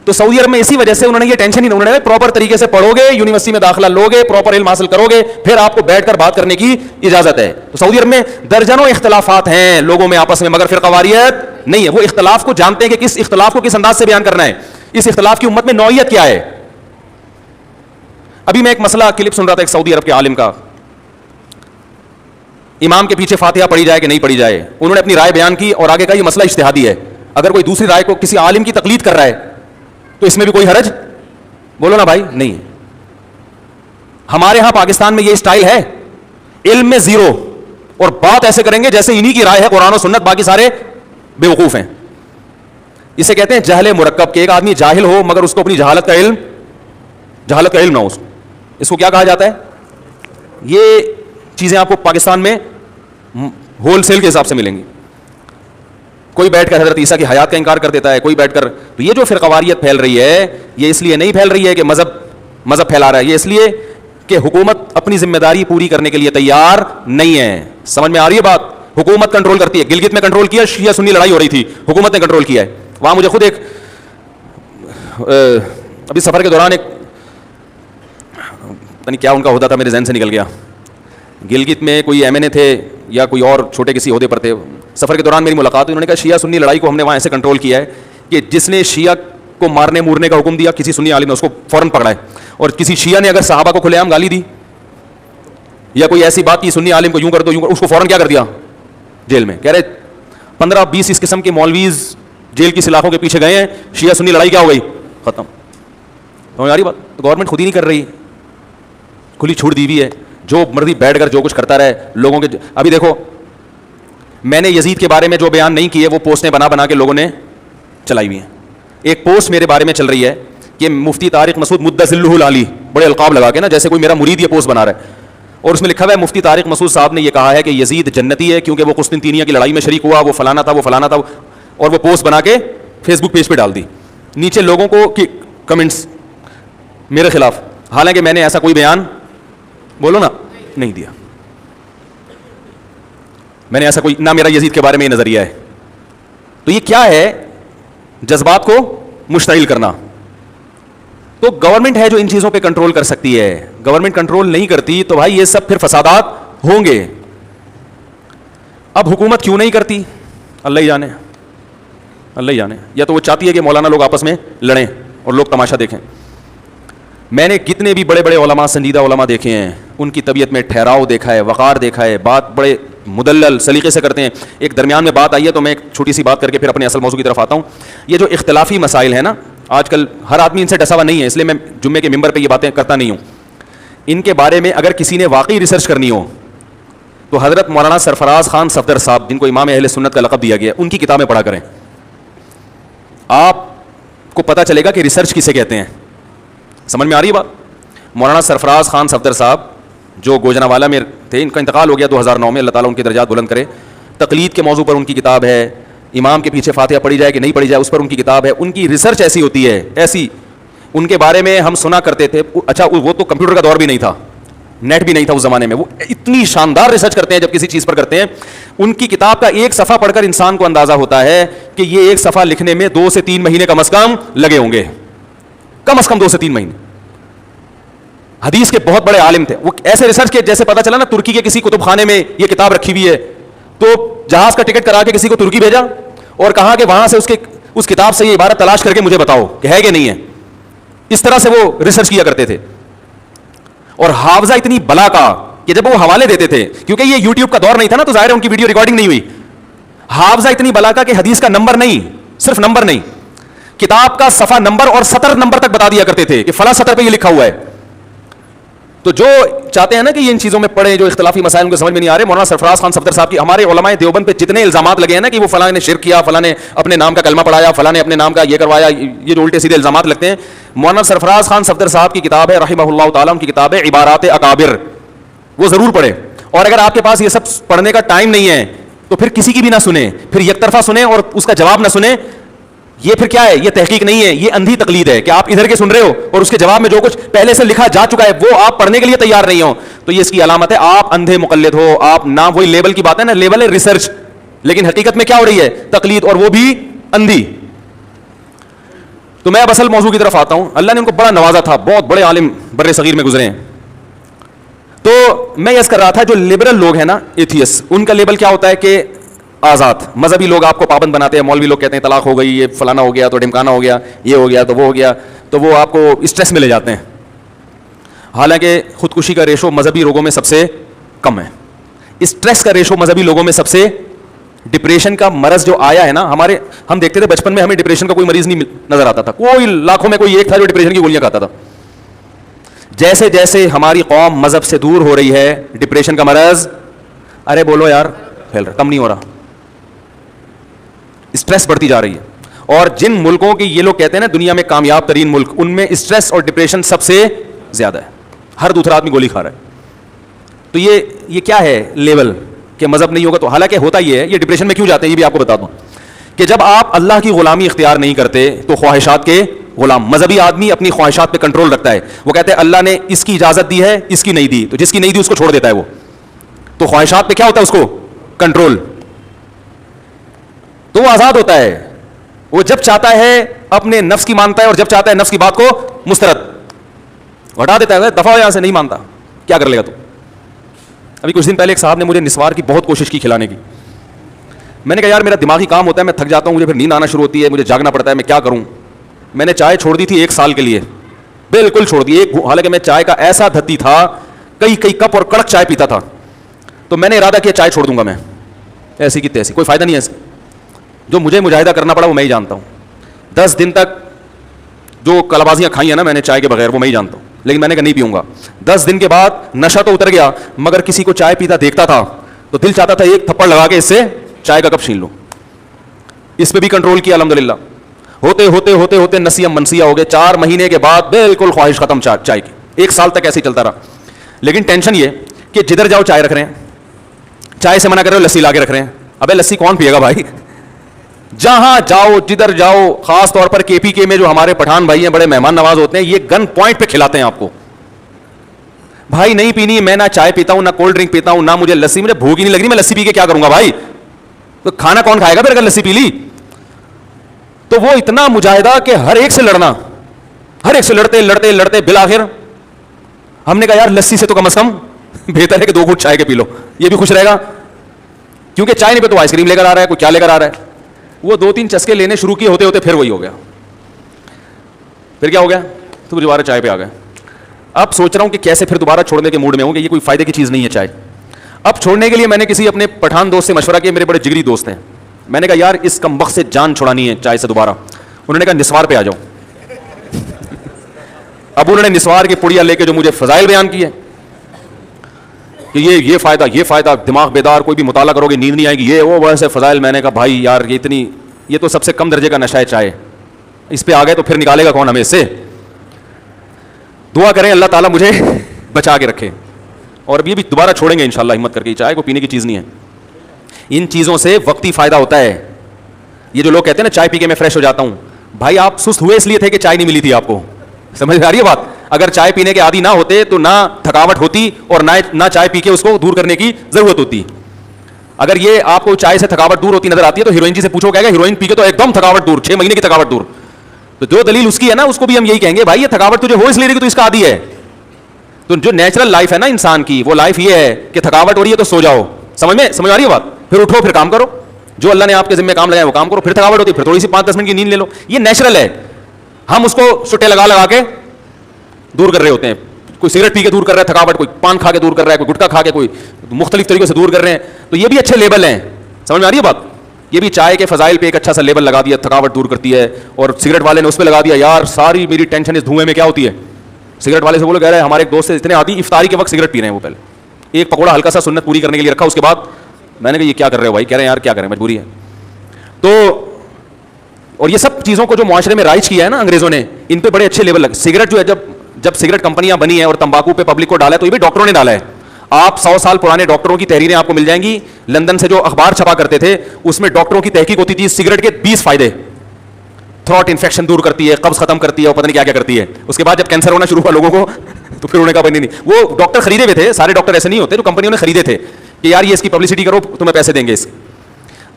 تو سعودی عرب میں اسی وجہ سے انہوں نے یہ ٹینشن ہی نہیں, انہوں نے پراپر طریقے سے پڑھو گے, یونیورسٹی میں داخلہ لو گے, پراپر علم حاصل کرو گے, پھر آپ کو بیٹھ کر بات کرنے کی اجازت ہے. تو سعودی عرب میں درجنوں اختلافات ہیں لوگوں میں آپس میں, مگر فرقواریت نہیں ہے. وہ اختلاف کو جانتے ہیں کہ کس اختلاف کو کس انداز سے بیان کرنا ہے, اس اختلاف کی امت میں نوعیت کیا ہے. ابھی میں ایک مسئلہ کلپ سن رہا تھا ایک سعودی عرب کے عالم کا, امام کے پیچھے فاتحہ پڑھی جائے کہ نہیں پڑھی جائے. انہوں نے اپنی رائے بیان کی اور آگے کا یہ مسئلہ اجتہادی ہے. اگر کوئی دوسری رائے کو کسی عالم کی تقلید کر رہا ہے تو اس میں بھی کوئی حرج, بولو نا بھائی, نہیں ہے. ہمارے ہاں پاکستان میں یہ اسٹائل ہے, علم میں زیرو, اور بات ایسے کریں گے جیسے انہی کی رائے ہے قرآن و سنت, باقی سارے بیوقوف ہیں. اسے کہتے ہیں جہل مرکب, کہ ایک آدمی جاہل ہو مگر اس کو اپنی جہالت کا علم نہ ہو. اس کو کیا کہا جاتا ہے؟ یہ چیزیں آپ کو پاکستان میں ہول سیل کے حساب سے ملیں گی. کوئی بیٹھ کر حضرت عیسیٰ کی حیات کا انکار کر دیتا ہے, کوئی بیٹھ کر. تو یہ جو فرقواریت پھیل رہی ہے یہ اس لیے نہیں پھیل رہی ہے کہ مذہب پھیلا رہا ہے, یہ اس لیے کہ حکومت اپنی ذمہ داری پوری کرنے کے لیے تیار نہیں ہے. سمجھ میں آ رہی ہے بات؟ حکومت کنٹرول کرتی ہے. گلگت میں کنٹرول کیا, شیعہ سنی لڑائی ہو رہی تھی, حکومت نے کنٹرول کیا ہے. وہاں مجھے خود ایک ابھی سفر کے دوران ایک پتہ نہیں کیا ان کا عہدہ تھا, میرے ذہن سے نکل گیا. گلگت میں کوئی ایم این اے تھے یا کوئی اور چھوٹے کسی عہدے پر تھے. سفر کے دوران میری ملاقات ہوئی, انہوں نے کہا شیعہ سنی لڑائی کو ہم نے وہاں ایسے کنٹرول کیا ہے کہ جس نے شیعہ کو مارنے مورنے کا حکم دیا, کسی سنی عالم نے اس کو فوراً پکڑا ہے. اور کسی شیعہ نے اگر صحابہ کو کھلے عام گالی دی یا کوئی ایسی بات کی سنی عالم کو یوں کر دو, اس کو فوراً کیا کر دیا, جیل میں. کہہ رہے 15-20 اس قسم کے مولویز جیل کی سلاخوں کے پیچھے گئے ہیں, شیعہ سنی لڑائی کیا ہو گئی, ختم. یاری بات, گورنمنٹ خود ہی نہیں کر رہی, کھلی چھوٹ دی ہوئی ہے, جو مرضی بیٹھ کر جو کچھ کرتا رہے لوگوں کے. ابھی دیکھو میں نے یزید کے بارے میں جو بیان نہیں کیے وہ پوسٹیں بنا بنا کے لوگوں نے چلائی ہوئی ہیں. ایک پوسٹ میرے بارے میں چل رہی ہے کہ مفتی طارق مسعود مدظلہ العالی, بڑے القاب لگا کے نا, جیسے کوئی میرا مرید یہ پوسٹ بنا رہا ہے, اور اس میں لکھا ہوا ہے مفتی طارق مسعود صاحب نے یہ کہا ہے کہ یزید جنتی ہے کیونکہ وہ قسطنطینیہ کی لڑائی میں شریک ہوا, وہ فلانا تھا, وہ فلانا تھا, اور وہ پوسٹ بنا کے فیس بک پیج پہ ڈال دی. نیچے لوگوں کو کمنٹس میرے خلاف, حالانکہ میں نے ایسا کوئی بیان بولو نا نہیں دیا, میں نے ایسا کوئی, نہ میرا یزید کے بارے میں یہ نظریہ ہے. تو یہ کیا ہے, جذبات کو مشتعل کرنا. تو گورنمنٹ ہے جو ان چیزوں پہ کنٹرول کر سکتی ہے, گورنمنٹ کنٹرول نہیں کرتی تو بھائی یہ سب پھر فسادات ہوں گے. اب حکومت کیوں نہیں کرتی, اللہ ہی جانے, اللہ ہی جانے. یا تو وہ چاہتی ہے کہ مولانا لوگ آپس میں لڑیں اور لوگ تماشا دیکھیں. میں نے کتنے بھی بڑے بڑے علماء, سنجیدہ علماء دیکھے ہیں, ان کی طبیعت میں ٹھہراؤ دیکھا ہے, وقار دیکھا ہے, بات بڑے مدلل سلیقے سے کرتے ہیں. ایک درمیان میں بات آئی ہے تو میں ایک چھوٹی سی بات کر کے پھر اپنے اصل موضوع کی طرف آتا ہوں. یہ جو اختلافی مسائل ہیں نا, آج کل ہر آدمی ان سے ڈسا ہوا نہیں ہے, اس لیے میں جمعے کے ممبر پہ یہ باتیں کرتا نہیں ہوں. ان کے بارے میں اگر کسی نے واقعی ریسرچ کرنی ہو تو حضرت مولانا سرفراز خان صفدر صاحب, جن کو امام اہل سنت کا لقب دیا گیا, ان کی کتابیں پڑھا کریں. آپ کو پتہ چلے گا کہ ریسرچ کسے کہتے ہیں. سمجھ میں آ رہی ہے بات. مولانا سرفراز خان صفدر صاحب جو گوجرانوالہ میں تھے, ان کا انتقال ہو گیا 2009 میں, اللہ تعالیٰ ان کے درجات بلند کرے. تقلید کے موضوع پر ان کی کتاب ہے, امام کے پیچھے فاتحہ پڑھی جائے کہ نہیں پڑھی جائے اس پر ان کی کتاب ہے. ان کی ریسرچ ایسی ہوتی ہے, ایسی ان کے بارے میں ہم سنا کرتے تھے. اچھا وہ تو کمپیوٹر کا دور بھی نہیں تھا, نیٹ بھی نہیں تھا اس زمانے میں. وہ اتنی شاندار ریسرچ کرتے ہیں جب کسی چیز پر کرتے ہیں. ان کی کتاب کا ایک صفحہ پڑھ کر انسان کو اندازہ ہوتا ہے کہ یہ ایک صفحہ لکھنے میں 2 سے 3 مہینے کم از کم لگے ہوں گے, کم از کم 2 سے 3 مہینے. حدیث کے بہت بڑے عالم تھے. وہ ایسے ریسرچ کے جیسے پتا چلا نا ترکی کے کسی کتب خانے میں یہ کتاب رکھی ہوئی ہے, تو جہاز کا ٹکٹ کرا کے کسی کو ترکی بھیجا اور کہا کہ وہاں سے اس کتاب سے یہ عبارت تلاش کر کے مجھے بتاؤ کہ ہے کہ نہیں ہے. اس طرح سے وہ ریسرچ کیا کرتے تھے. اور حافظہ اتنی بلا کا کہ جب وہ حوالے دیتے تھے, کیونکہ یہ یوٹیوب کا دور نہیں تھا نا, تو ظاہر ہے ان کی ویڈیو ریکارڈنگ نہیں ہوئی. حافظہ اتنی بلا کا کہ حدیث کا نمبر نہیں, صرف نمبر نہیں, کتاب کا صفحہ نمبر اور سطر نمبر تک بتا دیا کرتے تھے کہ فلاں سطر پہ یہ لکھا ہوا ہے. تو جو چاہتے ہیں نا کہ یہ ان چیزوں میں پڑھیں, جو اختلافی مسائل ان کو سمجھ میں نہیں آ رہے, مولانا سرفراز خان صفدر صاحب کی, ہمارے علماء دیوبند پہ جتنے الزامات لگے ہیں نا کہ وہ فلاں نے شرک کیا, فلاں نے اپنے نام کا کلمہ پڑھایا, فلاں نے اپنے نام کا یہ کروایا, یہ جو الٹے سیدھے الزامات لگتے ہیں, مولانا سرفراز خان صفدر صاحب کی کتاب ہے رحمہ اللہ تعالیٰ, ان کی کتاب ہے عبارات اکابر, وہ ضرور پڑھیں. اور اگر آپ کے پاس یہ سب پڑھنے کا ٹائم نہیں ہے تو پھر کسی کی بھی نہ سنیں, پھر یک طرفہ سنیں اور اس کا جواب نہ سنیں. یہ پھر کیا ہے, یہ تحقیق نہیں ہے, یہ اندھی تقلید ہے کہ آپ ادھر کے سن رہے ہو اور اس کے جواب میں جو کچھ پہلے سے لکھا جا چکا ہے وہ آپ پڑھنے کے لیے تیار نہیں ہو. تو یہ اس کی علامت ہے آپ اندھے مقلد ہو. آپ نہ, وہی لیبل کی بات ہے نا, لیبل ہے ریسرچ, لیکن حقیقت میں کیا ہو رہی ہے, تقلید, اور وہ بھی اندھی. تو میں اب اصل موضوع کی طرف آتا ہوں. اللہ نے ان کو بڑا نوازا تھا, بہت بڑے عالم بر صغیر میں گزرے ہیں. تو میں یہ کر رہا تھا جو لبرل لوگ ہیں نا, ایتھیس, ان کا لیبل کیا ہوتا ہے کہ آزاد. مذہبی لوگ آپ کو پابند بناتے ہیں, مولوی لوگ کہتے ہیں طلاق ہو گئی, یہ فلانا ہو گیا, تو ڈھمکانا ہو گیا, یہ ہو گیا, تو وہ ہو گیا, تو وہ آپ کو اسٹریس میں لے جاتے ہیں. حالانکہ خودکشی کا ریشو مذہبی لوگوں میں سب سے کم ہے. اسٹریس کا ریشو مذہبی لوگوں میں سب سے, ڈپریشن کا مرض جو آیا ہے نا, ہم دیکھتے تھے بچپن میں ہمیں ڈپریشن کا کوئی مریض نہیں نظر آتا تھا, کوئی لاکھوں میں کوئی ایک تھا جو ڈپریشن کی گولیاں کھاتا تھا. جیسے جیسے ہماری قوم مذہب سے دور ہو رہی ہے, ڈپریشن کا مرض, ارے بولو یار, پھیل رہا, کم نہیں ہو رہا, اسٹریس بڑھتی جا رہی ہے. اور جن ملکوں کی یہ لوگ کہتے ہیں نا دنیا میں کامیاب ترین ملک, ان میں اسٹریس اور ڈپریشن سب سے زیادہ ہے. ہر دوسرا آدمی گولی کھا رہا ہے. تو یہ کیا ہے لیول کہ مذہب نہیں ہوگا. تو حالانکہ ہوتا یہ ہے, یہ ڈپریشن میں کیوں جاتے ہیں یہ بھی آپ کو بتا دوں, کہ جب آپ اللہ کی غلامی اختیار نہیں کرتے تو خواہشات کے غلام. مذہبی آدمی اپنی خواہشات پہ کنٹرول رکھتا ہے. وہ کہتے ہیں اللہ نے اس کی اجازت دی ہے, اس کی نہیں دی, تو جس کی نہیں دی اس کو چھوڑ دیتا ہے وہ. تو خواہشات پہ کیا ہوتا ہے اس کو کنٹرول, تو وہ آزاد ہوتا ہے. وہ جب چاہتا ہے اپنے نفس کی مانتا ہے, اور جب چاہتا ہے نفس کی بات کو مسترد ہٹا دیتا ہے. دفعہ یہاں سے نہیں مانتا, کیا کر لے گا تو. ابھی کچھ دن پہلے ایک صاحب نے مجھے نسوار کی بہت کوشش کی کھلانے کی. میں نے کہا یار میرا دماغی کام ہوتا ہے, میں تھک جاتا ہوں, مجھے پھر نیند آنا شروع ہوتی ہے, مجھے جاگنا پڑتا ہے, میں کیا کروں. میں نے چائے چھوڑ دی تھی 1 سال کے لیے, بالکل چھوڑ دی. حالانکہ میں چائے کا ایسا دھتی تھا, کئی کپ اور کڑک چائے پیتا تھا, تو میں نے ارادہ کیا چائے چھوڑ دوں گا میں, ایسی کی تیسی, کوئی فائدہ نہیں ہے اس. جو مجھے مجاہدہ کرنا پڑا وہ میں ہی جانتا ہوں. 10 دن تک جو کلابازیاں کھائی ہیں نا میں نے چائے کے بغیر, وہ میں ہی جانتا ہوں, لیکن میں نے کہا نہیں پیوں گا. 10 دن کے بعد نشہ تو اتر گیا, مگر کسی کو چائے پیتا دیکھتا تھا تو دل چاہتا تھا ایک تھپڑ لگا کے اس سے چائے کا کپ چھین لوں. اس پہ بھی کنٹرول کیا الحمدللہ. ہوتے ہوتے ہوتے ہوتے نسیہ منسیہ ہو گئے. 4 مہینے کے بعد بالکل خواہش ختم چائے کی. 1 سال تک ایسے ہی چلتا رہا. لیکن ٹینشن یہ کہ جدھر جاؤ چائے رکھ رہے ہیں, چائے سے منع کر رہے ہو لسی لا کے رکھ رہے ہیں. ابے لسی کون پیے گا بھائی؟ جہاں جاؤ جدھر جاؤ, خاص طور پر کے پی کے میں جو ہمارے پٹھان بھائی ہیں بڑے مہمان نواز ہوتے ہیں, یہ گن پوائنٹ پہ کھلاتے ہیں آپ کو. بھائی نہیں پینی, میں نہ چائے پیتا ہوں نہ کولڈ ڈرنک پیتا ہوں نہ مجھے لسی, مجھے بھوک ہی نہیں لگ رہی, میں لسی پی کے کیا کروں گا بھائی؟ تو کھانا کون کھائے گا پھر اگر لسی پی لی؟ تو وہ اتنا مجاہدہ کہ ہر ایک سے لڑنا, ہر ایک سے لڑتے لڑتے لڑتے بالآخر ہم نے کہا یار لسی سے تو کم از کم بہتر ہے کہ 2 گھونٹ چائے کے پی لو, یہ بھی خوش رہے گا. کیونکہ چائے نہیں پہ تو آئس کریم لے کر آ رہا ہے, کوئی کیا لے کر آ رہا ہے. وہ 2-3 چسکے لینے شروع کیے ہوتے ہوتے پھر وہی ہو گیا. پھر کیا ہو گیا, تو دوبارہ چائے پہ آ گئے. اب سوچ رہا ہوں کہ کیسے پھر دوبارہ چھوڑنے کے موڈ میں ہوں کہ یہ کوئی فائدے کی چیز نہیں ہے چائے. اب چھوڑنے کے لیے میں نے کسی اپنے پٹھان دوست سے مشورہ کیا, میرے بڑے جگری دوست ہیں. میں نے کہا یار اس کم وقت سے جان چھڑانی ہے چائے سے دوبارہ. انہوں نے کہا نسوار پہ آ جاؤ. اب انہوں نے نسوار کی پڑیا لے کے جو مجھے فضائل بیان کیے کہ یہ فائدہ, دماغ بیدار, کوئی بھی مطالعہ کرو گے نیند نہیں آئے گی, یہ وہ ویسے فضائل. میں نے کہا بھائی یار یہ تو سب سے کم درجے کا نشہ ہے چائے, اس پہ آ گئے تو پھر نکالے گا کون ہمیں اس سے؟ دعا کریں اللہ تعالیٰ مجھے بچا کے رکھے. اور اب یہ بھی دوبارہ چھوڑیں گے انشاءاللہ ہمت کر کے. چائے کو پینے کی چیز نہیں ہے, ان چیزوں سے وقتی فائدہ ہوتا ہے. یہ جو لوگ کہتے ہیں نا چائے پی کے میں فریش ہو جاتا ہوں, بھائی آپ سست ہوئے اس لیے تھے کہ چائے نہیں ملی تھی آپ کو. سمجھ آ رہی ہے بات؟ اگر چائے پینے کے عادی نہ ہوتے تو نہ تھکاوٹ ہوتی اور نہ چائے پی کے اس کو دور کرنے کی ضرورت ہوتی. اگر یہ آپ کو چائے سے تھکاوٹ دور ہوتی نظر آتی ہے تو ہیروئن جی سے پوچھو, کہے گا ہیروئن پی کے تو ایک دم تھکاوٹ دور, 6 مہینے کی تھکاوٹ دور. تو جو دلیل اس کی ہے نا اس کو بھی ہم یہی کہیں گے, بھائی یہ تھکاوٹ تجھے ہو اس لیے کہ تو اس کا عادی ہے. تو جو نیچرل لائف ہے نا انسان کی, وہ لائف یہ ہے کہ تھکاوٹ ہو رہی ہے تو سو جاؤ. سمجھ آ رہی ہے بات؟ پھر اٹھو, پھر کام کرو, جو اللہ نے آپ کے ذمہ کام لگایا وہ کام کرو. پھر تھکاوٹ ہوتی ہے پھر تھوڑی سی 5-10 منٹ کی نیند لے لو. یہ نیچرل ہے. ہم اس کو سٹے لگا کے دور کر رہے ہوتے ہیں. کوئی سگریٹ پی کے دور کر رہا ہے تھکاوٹ, کوئی پان کھا کے دور کر رہا ہے, کوئی گٹکا کھا کے, کوئی مختلف طریقوں سے دور کر رہے ہیں. تو یہ بھی اچھے لیبل ہیں. سمجھ میں آ رہی ہے بات؟ یہ بھی چائے کے فضائل پہ ایک اچھا سا لیبل لگا دیا, تھکاوٹ دور کرتی ہے. اور سگریٹ والے نے اس پہ لگا دیا یار ساری میری ٹینشن اس دھوئیں میں کیا ہوتی ہے. سگریٹ والے سے بولو, کہہ رہے ہیں ہمارے ایک دوست سے اتنے عادی افطاری کے وقت سگریٹ پی رہے ہیں. وہ پہلے ایک پکوڑا ہلکا سا سنت پوری کرنے کے لیے رکھا, اس کے بعد میں نے کہا یہ کیا کر رہے ہو بھائی؟ کہہ رہے ہیں یار کیا کریں مجبوری ہے. تو اور یہ سب چیزوں کو جو معاشرے میں رائج کیا ہے نا انگریزوں نے, ان پہ بڑے اچھے لیبل لگے. سگریٹ جو ہے جب سگریٹ کمپنیاں بنی ہیں اور تمباکو پہ پبلک کو ڈالا ہے تو یہ بھی ڈاکٹروں نے ڈالا ہے. آپ 100 سال پرانے ڈاکٹروں کی تحریریں آپ کو مل جائیں گی. لندن سے جو اخبار چھپا کرتے تھے اس میں ڈاکٹروں کی تحقیق ہوتی تھی سگریٹ کے 20 فائدے. تھروٹ انفیکشن دور کرتی ہے, قبض ختم کرتی ہے, اور پتہ نہیں کیا کیا کرتی ہے. اس کے بعد جب کینسر ہونا شروع ہوا لوگوں کو تو پھر انہوں نے کہا بھائی نہیں, وہ ڈاکٹر خریدے ہوئے تھے, سارے ڈاکٹر ایسے نہیں ہوتے, جو کمپنیوں نے خریدے تھے کہ یار یہ اس کی پبلسٹی کرو تمہیں پیسے دیں گے اس.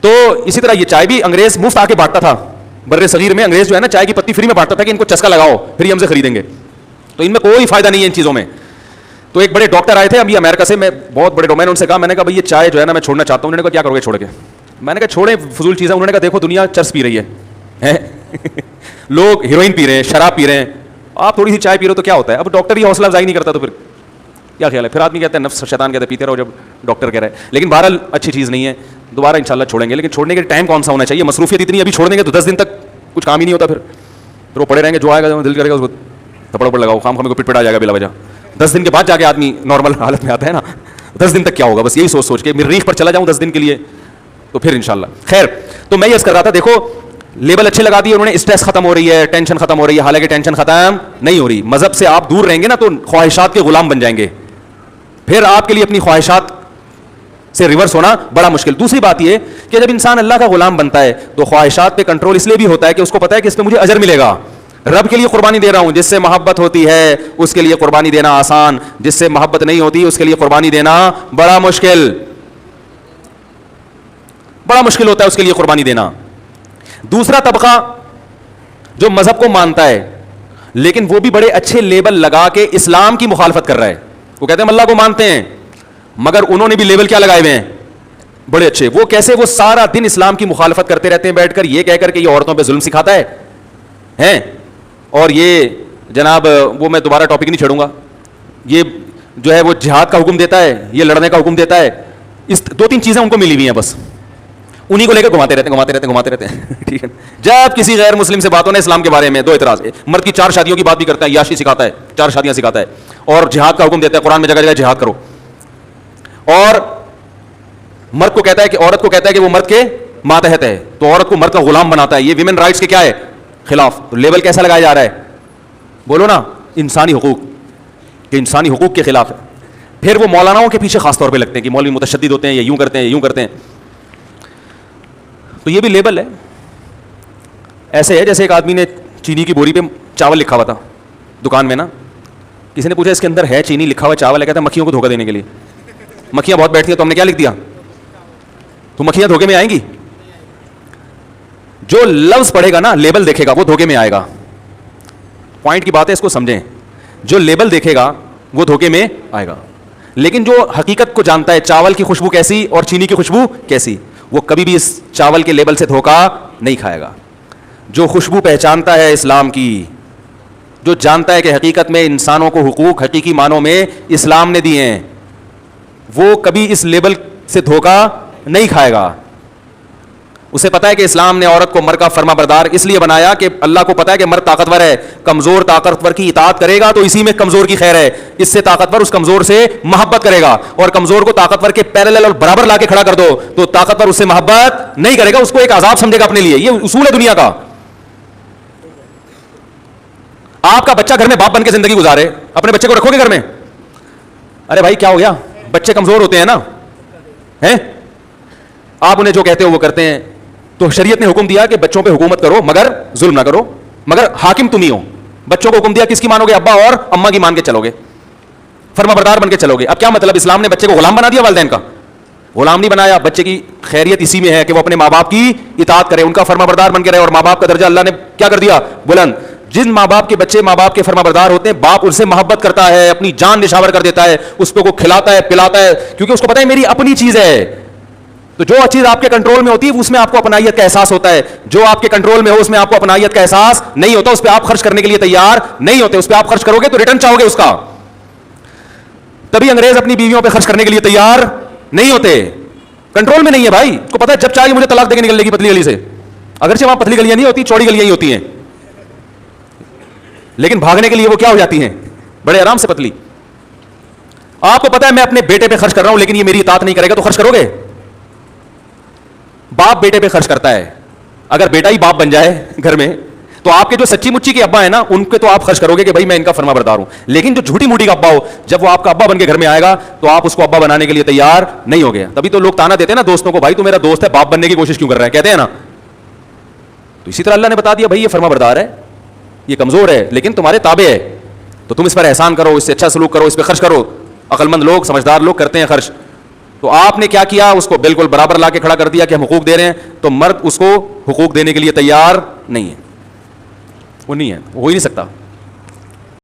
تو اسی طرح یہ چائے بھی انگریز مفت آ کے بانٹتا تھا. بر صغیر میں انگریز جو ہے نا چائے کی پتی فری میں بانٹتا تھا کہ ان کو چسکا لگاؤ پھر یہ ہم سے خریدیں گے. تو ان میں کوئی فائدہ نہیں ہے ان چیزوں میں. تو ایک بڑے ڈاکٹر آئے تھے ابھی امریکہ سے, میں بہت بڑے میں نے ان سے کہا, میں نے کہا بھائی یہ چائے جو ہے نا میں چھوڑنا چاہتا ہوں. انہوں نے کہا کیا کرو گے چھوڑ کے؟ میں نے کہا چھوڑیں فضول چیزیں. انہوں نے کہا دیکھو دنیا چرس پی رہی ہے, لوگ ہیروئن پی رہے ہیں, شراب پی رہے ہیں, آپ تھوڑی سی چائے پی رہے ہو تو کیا ہوتا ہے؟ اب ڈاکٹر یہ حوصلہ افزائی نہیں کرتا تو پھر کیا خیال ہے؟ پھر آدمی کہتے ہیں نفس شیطان کہتے ہیں پیتے رہو جب ڈاکٹر کہہ رہے ہیں. لیکن بہرحال اچھی چیز نہیں ہے, دوبارہ انشاءاللہ چھوڑیں گے. لیکن چھوڑنے کے ٹائم کون سا ہونا چاہیے؟ مصروفیت اتنی, ابھی چھوڑ دیں گے تو 10 دن تک کچھ کام ہی نہیں ہوتا. پھر وہ پڑے رہیں گے, جو آئے گا دل کرے گا اس کو تھپڑ اوپر لگاؤ, خام کو پٹ پٹ آ جائے گا بلا وجہ. 10 دن کے بعد جا کے آدمی نارمل حالت میں آتا ہے نا. 10 دن تک کیا ہوگا؟ بس یہی سوچ کے مریخ پر چلا جاؤں 10 دن کے لیے تو پھر انشاءاللہ خیر. تو میں یہ کر رہا تھا, دیکھو لیبل اچھے لگا دیے انہوں نے, اسٹریس ختم ہو رہی ہے, ٹینشن ختم ہو رہی ہے. حالانکہ ٹینشن ختم نہیں ہو رہی. مذہب سے آپ دور رہیں گے نا تو خواہشات کے غلام بن جائیں گے. پھر آپ کے لیے اپنی خواہشات سے ریورس ہونا بڑا مشکل. دوسری بات یہ کہ جب انسان اللہ کا غلام بنتا ہے تو خواہشات پہ کنٹرول اس لیے بھی ہوتا ہے کہ اس کو پتا ہے کہ اس پہ مجھے اجر ملے گا. رب کے لیے قربانی دے رہا ہوں, جس سے محبت ہوتی ہے اس کے لیے قربانی دینا آسان, جس سے محبت نہیں ہوتی اس کے لیے قربانی دینا بڑا مشکل ہوتا ہے اس کے لیے قربانی دینا. دوسرا طبقہ جو مذہب کو مانتا ہے لیکن وہ بھی بڑے اچھے لیبل لگا کے اسلام کی مخالفت کر رہا ہے. وہ کہتے ہیں ہم اللہ کو مانتے ہیں, مگر انہوں نے بھی لیبل کیا لگائے ہوئے ہیں بڑے اچھے. وہ کیسے؟ وہ سارا دن اسلام کی مخالفت کرتے رہتے ہیں بیٹھ کر, یہ کہہ کر کہ یہ عورتوں پہ ظلم سکھاتا ہے, اور یہ جناب وہ میں دوبارہ ٹاپک نہیں چھیڑوں گا, یہ جو ہے وہ جہاد کا حکم دیتا ہے, یہ لڑنے کا حکم دیتا ہے. اس 2-3 چیزیں ان کو ملی ہوئی ہیں, بس انہیں کو لے کے گھماتے رہتے ہیں ٹھیک ہے. جب کسی غیر مسلم سے بات ہونا اسلام کے بارے میں 2 اعتراض ہے. مرد کی 4 شادیوں کی بات بھی کرتا ہے, یاشی سکھاتا ہے, 4 شادیاں سکھاتا ہے, اور جہاد کا حکم دیتا ہے, قرآن میں جگہ جگہ جہاد کرو. اور مرد کو کہتا ہے کہ عورت کو کہتا ہے کہ وہ مرد کے ماتحت ہے, تو عورت کو مرد کا غلام بناتا ہے. یہ ویمن رائٹس کے کیا ہے, خلاف. تو لیبل کیسا لگایا جا رہا ہے, بولو نا, انسانی حقوق, کہ انسانی حقوق کے خلاف ہے. پھر وہ مولاناؤں کے پیچھے خاص طور پہ لگتے ہیں کہ مولوی متشدد ہوتے ہیں, یہ یوں کرتے ہیں, یہ یوں کرتے ہیں. تو یہ بھی لیبل ہے. ایسے ہے جیسے ایک آدمی نے چینی کی بوری پہ چاول لکھا ہوا تھا دکان میں نا, کسی نے پوچھا اس کے اندر ہے چینی لکھا ہوا چاول ہے, کہتا ہے مکھیوں کو دھوکہ دینے کے لیے. مکھیاں بہت بیٹھتی ہیں تو ہم نے کیا لکھ دیا, تو مکھیاں دھوکے میں آئیں گی. جو لفظ پڑھے گا نا, لیبل دیکھے گا, وہ دھوکے میں آئے گا. پوائنٹ کی بات ہے, اس کو سمجھیں. جو لیبل دیکھے گا وہ دھوکے میں آئے گا, لیکن جو حقیقت کو جانتا ہے, چاول کی خوشبو کیسی اور چینی کی خوشبو کیسی, وہ کبھی بھی اس چاول کے لیبل سے دھوکا نہیں کھائے گا. جو خوشبو پہچانتا ہے اسلام کی, جو جانتا ہے کہ حقیقت میں انسانوں کو حقوق حقیقی معنوں میں اسلام نے دیے ہیں, وہ کبھی اس لیبل سے دھوکا نہیں کھائے گا. اسے پتا ہے کہ اسلام نے عورت کو مرد کا فرما بردار اس لیے بنایا کہ اللہ کو پتا ہے کہ مرد طاقتور ہے, کمزور طاقتور کی اطاعت کرے گا تو اسی میں کمزور کی خیر ہے. اس سے طاقتور اس کمزور سے محبت کرے گا, اور کمزور کو طاقتور کے پیرالل اور برابر لا کے کھڑا کر دو تو طاقتور اس سے محبت نہیں کرے گا, اس کو ایک عذاب سمجھے گا اپنے لیے. یہ اصول ہے دنیا کا. آپ کا بچہ گھر میں باپ بن کے زندگی گزارے, اپنے بچے کو رکھو گے گھر میں؟ ارے بھائی کیا ہو گیا, بچے کمزور ہوتے ہیں نا, ہیں آپ انہیں جو کہتے ہو وہ کرتے ہیں. تو شریعت نے حکم دیا کہ بچوں پہ حکومت کرو مگر ظلم نہ کرو, مگر حاکم تم ہی ہو. بچوں کو حکم دیا کس کی مانو گے, ابا اور اماں کی مان کے چلو گے, فرما بردار بن کے چلو گے. اب کیا مطلب, اسلام نے بچے کو غلام بنا دیا؟ والدین کا غلام نہیں بنایا. بچے کی خیریت اسی میں ہے کہ وہ اپنے ماں باپ کی اطاعت کرے, ان کا فرما بردار بن کے رہے, اور ماں باپ کا درجہ اللہ نے کیا کر دیا, بلند. جن ماں باپ کے بچے ماں باپ کے فرما بردار ہوتے ہیں, باپ ان سے محبت کرتا ہے, اپنی جان نشاور کر دیتا ہے, اس پہ کو کھلاتا ہے پلاتا ہے, کیونکہ اس کو پتا ہے میری اپنی چیز ہے. تو جو چیز آپ کے کنٹرول میں ہوتی ہے اس میں آپ کو اپنائیت کا احساس ہوتا ہے, جو آپ کے کنٹرول میں ہو اس میں آپ کو اپنائیت کا احساس نہیں ہوتا, اس پہ آپ خرچ کرنے کے لیے تیار نہیں ہوتے. اس پہ آپ خرچ کرو گے تو ریٹرن چاہو گے اس کا. تبھی انگریز اپنی بیویوں پہ خرچ کرنے کے لیے تیار نہیں ہوتے, کنٹرول میں نہیں ہے بھائی. اس کو پتا ہے جب چاہے مجھے طلاق دے کے نکلنے کی پتلی گلی سے, اگرچہ وہاں پتلی گلیاں نہیں ہوتی, چوڑی گلیاں ہی ہوتی ہیں, لیکن بھاگنے کے لیے وہ کیا ہو جاتی ہیں, بڑے آرام سے پتلی. آپ کو پتا ہے میں اپنے بیٹے پہ خرچ کر رہا ہوں لیکن یہ میری اطاعت نہیں کرے گا, تو خرچ کرو گے؟ باپ بیٹے پہ خرچ کرتا ہے, اگر بیٹا ہی باپ بن جائے گھر میں تو آپ کے جو سچی مچی کے ابا ہیں نا ان کے تو آپ خرچ کرو گے کہ بھائی میں ان کا فرما بردار ہوں. لیکن جو جھوٹی موٹی کا ابا ہو, جب وہ آپ کا ابا بن کے گھر میں آئے گا تو آپ اس کو ابا بنانے کے لیے تیار نہیں ہو گیا. تبھی تو لوگ تانا دیتے ہیں نا دوستوں کو, بھائی تو میرا دوست ہے باپ بننے کی کوشش کیوں کر رہا ہے, کہتے ہیں نا. تو اسی طرح اللہ نے بتا دیا بھائی یہ فرما بردار ہے, یہ کمزور ہے لیکن تمہارے تابع ہے, تو تم اس پر احسان کرو, اس سے اچھا سلوک کرو, اس پہ خرچ کرو. عقل مند لوگ سمجھدار لوگ کرتے ہیں خرچ. تو آپ نے کیا کیا, اس کو بالکل برابر لا کے کھڑا کر دیا کہ ہم حقوق دے رہے ہیں, تو مرد اس کو حقوق دینے کے لیے تیار نہیں ہے, وہ نہیں ہے, وہ ہو ہی نہیں سکتا.